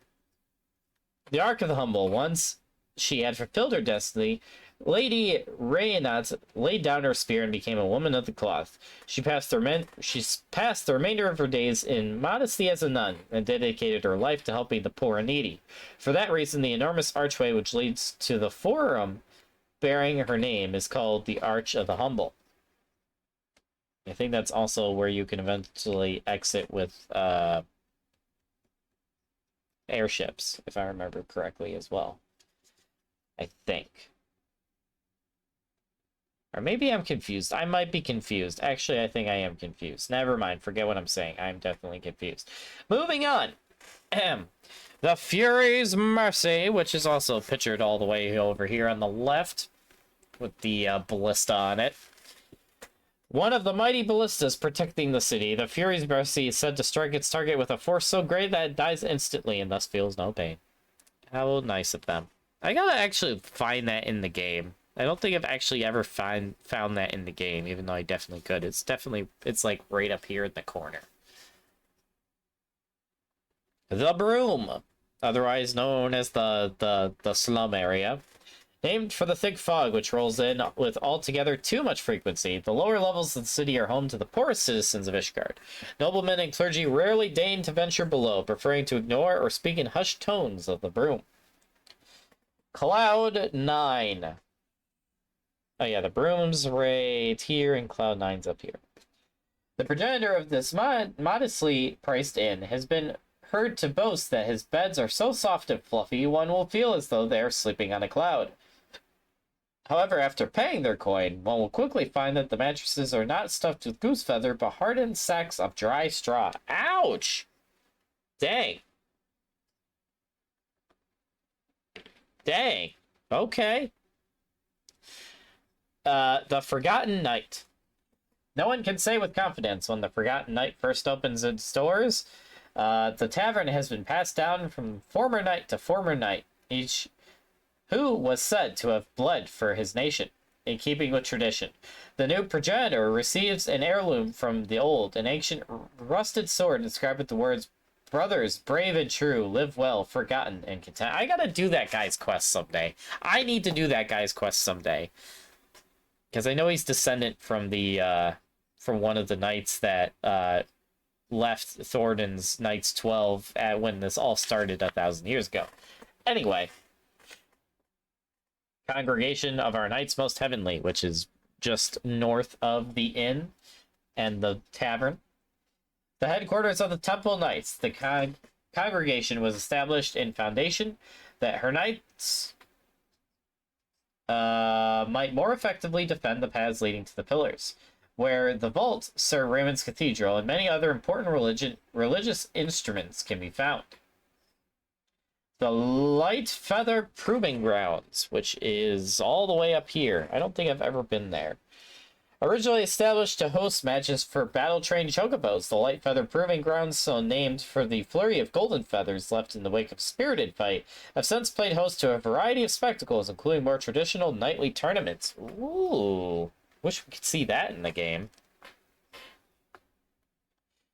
The Ark of the Humble, once she had fulfilled her destiny, Lady Rhaenys laid down her spear and became a woman of the cloth. She passed the remainder of her days in modesty as a nun and dedicated her life to helping the poor and needy. For that reason, the enormous archway which leads to the Forum bearing her name is called the Arch of the Humble. I think that's also where you can eventually exit with airships, if I remember correctly as well. I think. Or maybe I'm confused. I might be confused. Actually, I think I am confused. Never mind. Forget what I'm saying. I'm definitely confused. Moving on. The Fury's Mercy, which is also pictured all the way over here on the left with the ballista on it. One of the mighty ballistas protecting the city, the Fury's Mercy is said to strike its target with a force so great that it dies instantly and thus feels no pain. How nice of them. I gotta actually find that in the game. I don't think I've actually ever found that in the game, even though I definitely could. It's like right up here in the corner. The Broom, otherwise known as the slum area. Named for the thick fog which rolls in with altogether too much frequency, the lower levels of the city are home to the poorest citizens of Ishgard. Noblemen and clergy rarely deign to venture below, preferring to ignore or speak in hushed tones of the Broom. Cloud 9. Oh yeah, the Broom's right here and Cloud 9's up here. The progenitor of this modestly priced inn has been heard to boast that his beds are so soft and fluffy one will feel as though they are sleeping on a cloud. However, after paying their coin, one will quickly find that the mattresses are not stuffed with goose feather, but hardened sacks of dry straw. Ouch! Dang. Dang. Okay. The Forgotten Knight. No one can say with confidence when the Forgotten Knight first opens its doors The tavern has been passed down from former knight to former knight, each who was said to have bled for his nation, in keeping with tradition. The new progenitor receives an heirloom from the old, an ancient rusted sword inscribed with the words, "Brothers, brave and true, live well, forgotten and content." I gotta do that guy's quest someday. I need to do that guy's quest someday. Because I know he's descendant from the, from one of the knights that, left Thornton's Knights 12 at when this all started 1,000 years ago. Anyway. Congregation of our Knights Most Heavenly, which is just north of the inn and the tavern. The headquarters of the Temple Knights. The congregation was established in foundation that her knights might more effectively defend the paths leading to the pillars, where the vault, Sir Raymond's Cathedral, and many other important religious instruments can be found. The Light Feather Proving Grounds, which is all the way up here. I don't think I've ever been there. Originally established to host matches for battle-trained chocobos, the Light Feather Proving Grounds, so named for the flurry of golden feathers left in the wake of Spirited Fight, have since played host to a variety of spectacles, including more traditional nightly tournaments. Ooh, wish we could see that in the game.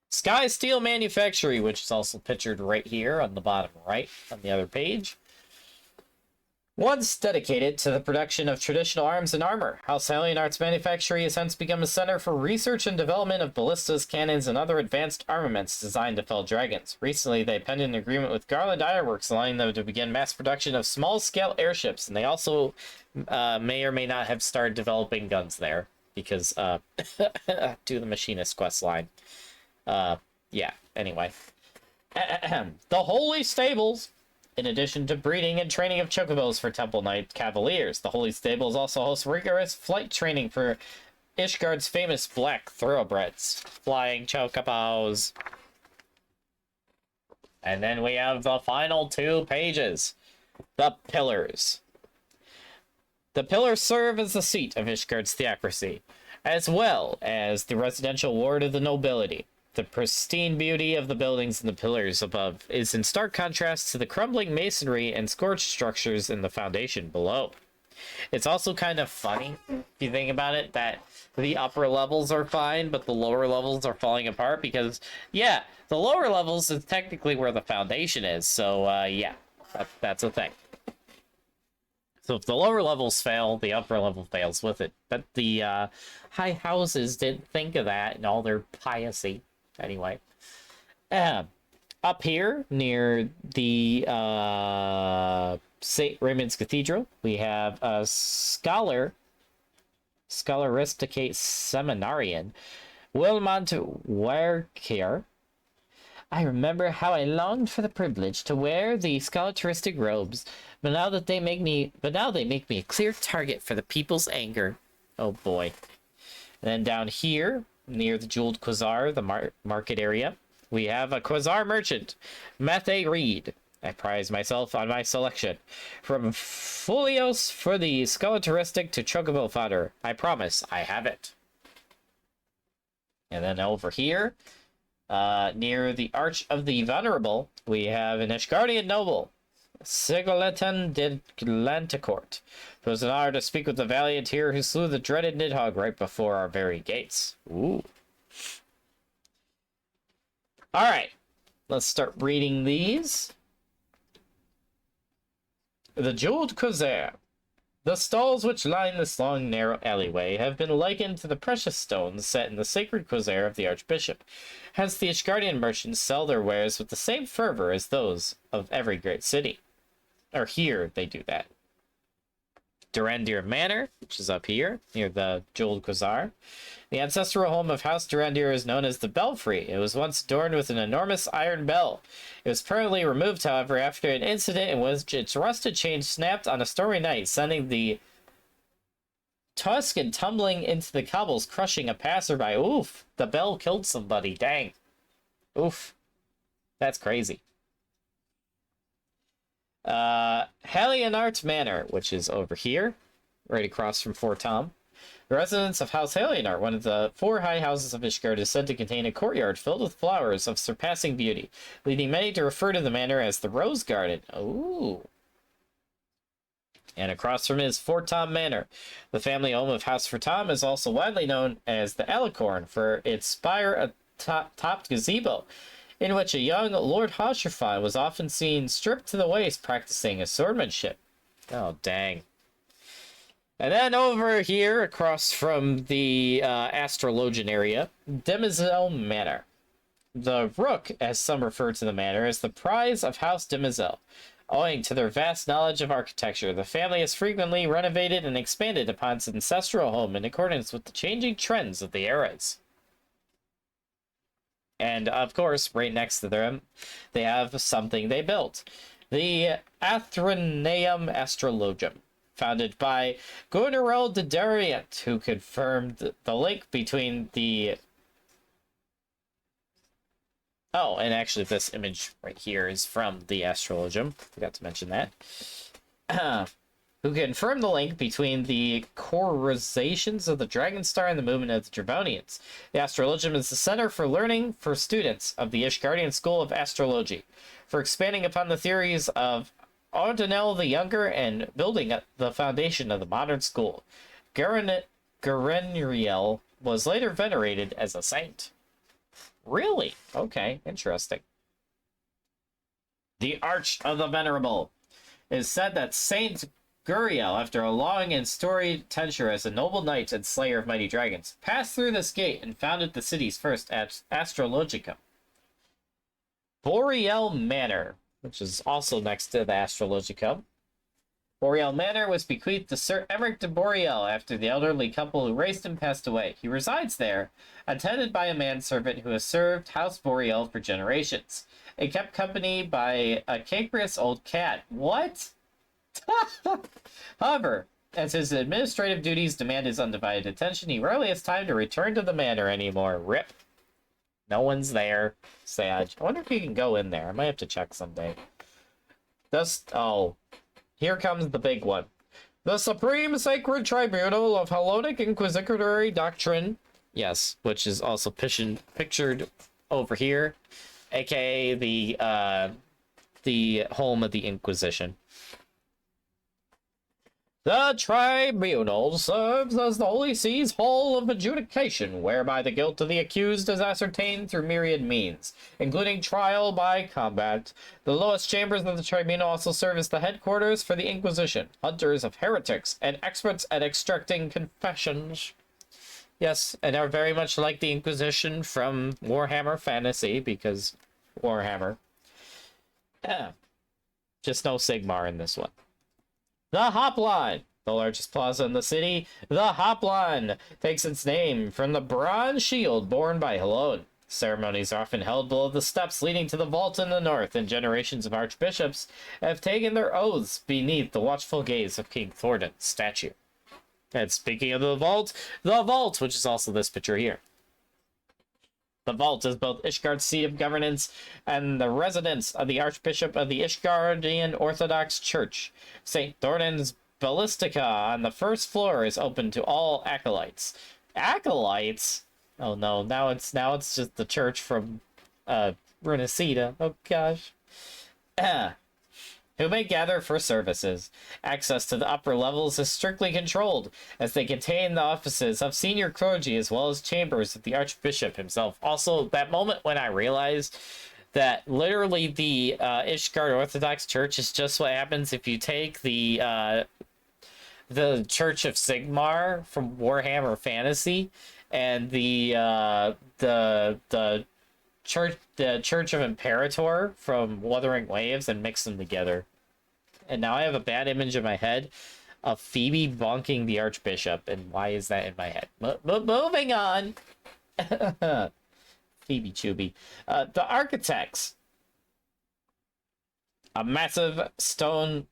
Sky Steel Manufactory, which is also pictured right here on the bottom right on the other page. Once dedicated to the production of traditional arms and armor, House Alien Arts Manufactory has hence become a center for research and development of ballistas, cannons, and other advanced armaments designed to fell dragons. Recently, they penned an agreement with Garland Ironworks, allowing them to begin mass production of small-scale airships, and they also may or may not have started developing guns there, because, do the Machinist quest line. Yeah, anyway. The Holy Stables. In addition to breeding and training of chocobos for Temple Knight Cavaliers, the Holy Stables also host rigorous flight training for Ishgard's famous black thoroughbreds, flying chocobos. And then we have the final 2 pages. The Pillars. The Pillars serve as the seat of Ishgard's theocracy, as well as the residential ward of the nobility. The pristine beauty of the buildings and the pillars above is in stark contrast to the crumbling masonry and scorched structures in the foundation below. It's also kind of funny, if you think about it, that the upper levels are fine, but the lower levels are falling apart because, yeah, the lower levels is technically where the foundation is, so, yeah, that's a thing. So if the lower levels fail, the upper level fails with it. But the high houses didn't think of that in all their piracy. Anyway, up here near the St. Raymond's Cathedral, we have a scholaristicate seminarian, Wilmont Werkier. I remember how I longed for the privilege to wear the scholaristic robes, but now they make me a clear target for the people's anger. Oh boy. And then down here, near the Jeweled Quasar, the market area, we have a Quasar merchant, Mathe Reed. I prize myself on my selection. From Folios for the Scholaristic to Chocobo fodder. I promise I have it. And then over here, near the Arch of the Venerable, we have an Ishgardian noble, Sigoleton de Glanticourt. It was an honor to speak with the valiant here who slew the dreaded Nidhogg right before our very gates. Ooh. Alright, let's start reading these. The Jeweled Quasar. The stalls which line this long, narrow alleyway have been likened to the precious stones set in the sacred Quasar of the Archbishop. Hence the Ishgardian merchants sell their wares with the same fervor as those of every great city. Or here, they do that. Durandir Manor, which is up here, near the Jeweled Quasar. The ancestral home of House Durandir is known as the Belfry. It was once adorned with an enormous iron bell. It was permanently removed, however, after an incident in which its rusted chain snapped on a stormy night, sending the Tuscan tumbling into the cobbles, crushing a passerby. Oof, the bell killed somebody, dang. Oof, that's crazy. Hallionart Manor, which is over here, right across from Fort Tom. The residence of House Halinar, one of the 4 high houses of Ishgard, is said to contain a courtyard filled with flowers of surpassing beauty, leading many to refer to the manor as the Rose Garden. Ooh. And across from it is Fort Tom Manor. The family home of House Fortom is also widely known as the Alicorn for its spire-topped gazebo, in which a young Lord Hosherfine was often seen stripped to the waist practicing his swordmanship. Oh, dang. And then over here, across from the Astrologian area, Demoiselle Manor. The Rook, as some refer to the manor, is the prize of House Demoiselle. Owing to their vast knowledge of architecture, the family has frequently renovated and expanded upon its ancestral home in accordance with the changing trends of the eras. And, of course, right next to them, they have something they built. The Athroneum Astrologum, founded by Gunnerel de Dariant, who confirmed the link between the... Oh, and actually this image right here is from the Astrologum. Forgot to mention that. Who confirmed the link between the chorizations of the Dragon Star and the movement of the Dravonians. The Astrologum is the center for learning for students of the Ishgardian School of Astrology, for expanding upon the theories of Ordinel the Younger and building the foundation of the modern school. Gareniel was later venerated as a saint. Really? Okay, interesting. The Arch of the Venerable. It is said that Saint Guriel, after a long and storied tenure as a noble knight and slayer of mighty dragons, passed through this gate and founded the city's first astrologicum. Boreal Manor, which is also next to the astrologicum. Boreal Manor was bequeathed to Sir Emeric de Boreal after the elderly couple who raised him passed away. He resides there, attended by a manservant who has served House Boreal for generations, and kept company by a capricious old cat. What? However, as his administrative duties demand his undivided attention, he rarely has time to return to the manor anymore. Rip. No one's there. Sad. I wonder if you can go in there. I might have to check someday. Oh. Here comes the big one. The Supreme Sacred Tribunal of Hellenic Inquisitory Doctrine. Yes, which is also pictured over here, aka the home of the Inquisition. The tribunal serves as the Holy See's hall of adjudication, whereby the guilt of the accused is ascertained through myriad means, including trial by combat. The lowest chambers of the tribunal also serve as the headquarters for the Inquisition, hunters of heretics, and experts at extracting confessions. Yes, and are very much like the Inquisition from Warhammer Fantasy, because Warhammer. Just no Sigmar in this one. The Hopline, the largest plaza in the city. The Hopline takes its name from the bronze shield borne by Helone. Ceremonies are often held below the steps leading to the vault in the north, and generations of archbishops have taken their oaths beneath the watchful gaze of King Thornton's statue. And speaking of the vault, which is also this picture here. The vault is both Ishgard's seat of governance and the residence of the Archbishop of the Ishgardian Orthodox Church. St. Thornton's Ballistica on the first floor is open to all acolytes. Acolytes? Oh no, now it's just the church from Runacida. Oh gosh. Who may gather for services. Access to the upper levels is strictly controlled, as they contain the offices of senior clergy as well as chambers of the Archbishop himself. Also, that moment when I realized that literally the Ishgard Orthodox Church is just what happens if you take the Church of Sigmar from Warhammer Fantasy and the Church of Imperator from Wuthering Waves and mix them together. And now I have a bad image in my head of Phoebe bonking the Archbishop. And why is that in my head? Moving on. Phoebe Chubby. The Architects. The massive stone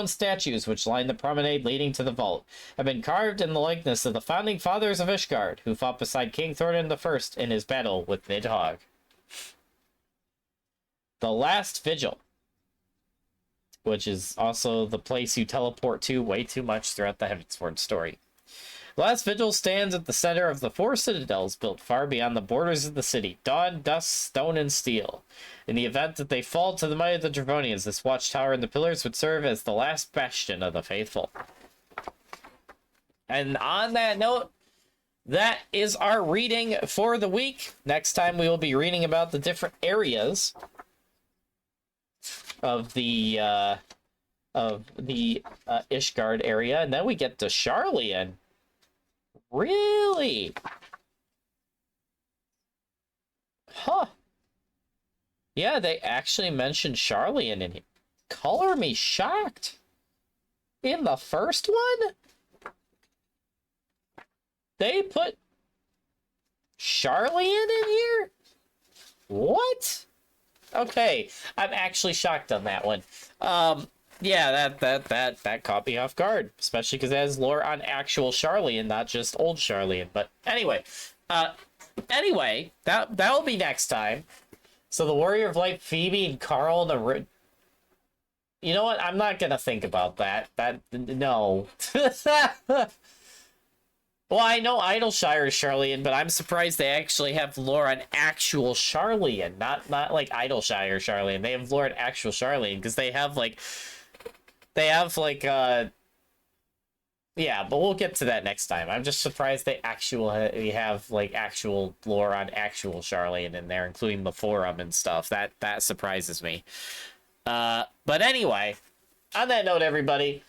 statues which line the promenade leading to the vault have been carved in the likeness of the founding fathers of Ishgard, who fought beside King Thornton I in his battle with Nidhogg. The Last Vigil, which is also the place you teleport to way too much throughout the Heavensward story. The last vigil stands at the center of the four citadels built far beyond the borders of the city: dawn, dust, stone, and steel. In the event that they fall to the might of the Dravonians, this watchtower and the pillars would serve as the last bastion of the faithful. And on that note, that is our reading for the week. Next time we will be reading about the different areas of the Ishgard area, and then we get to Sharlayan. Really? Huh. Yeah, they actually mentioned Sharlayan in here. Color me shocked. In the first one? They put Sharlayan in here? What? Okay, I'm actually shocked on that one. Yeah, that caught me off guard, especially because it has lore on actual Sharlayan, not just old Sharlayan. But anyway, that'll be next time. So the Warrior of Light, Phoebe, and Carl, you know what? I'm not gonna think about that. No. Well, I know Idleshire is Sharlayan, but I'm surprised they actually have lore on actual Sharlayan, not like Idleshire Sharlayan. They have lore on actual Sharlayan because they have yeah, but we'll get to that next time. I'm just surprised they actually have like actual lore on actual Sharlayan in there, including the forum and stuff. That surprises me. But anyway, on that note, everybody,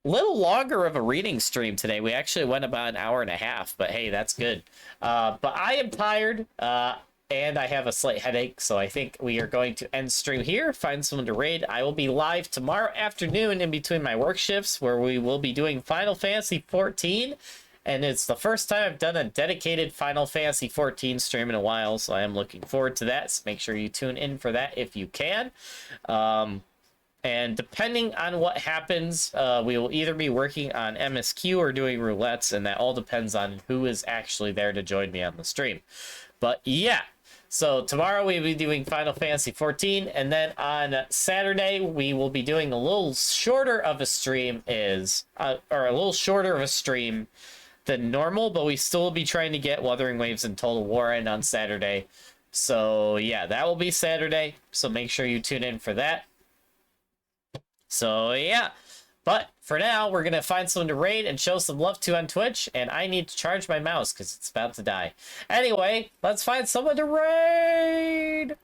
little longer of a reading stream today. We actually went about an hour and a half, but hey, that's good. But I am tired, and I have a slight headache, so I think we are going to end stream here, find someone to raid. I will be live tomorrow afternoon in between my work shifts, where we will be doing Final Fantasy 14, and it's the first time I've done a dedicated Final Fantasy 14 stream in a while, so I am looking forward to that, so make sure you tune in for that if you can. And depending on what happens, we will either be working on MSQ or doing roulettes, and that all depends on who is actually there to join me on the stream. But yeah, so tomorrow we'll be doing Final Fantasy 14, and then on Saturday we will be doing a little shorter of a stream than normal, but we still will be trying to get Wuthering Waves and Total War in on Saturday. So yeah, that will be Saturday, so make sure you tune in for that. So yeah, but for now, we're going to find someone to raid and show some love to on Twitch, and I need to charge my mouse because it's about to die. Anyway, let's find someone to raid!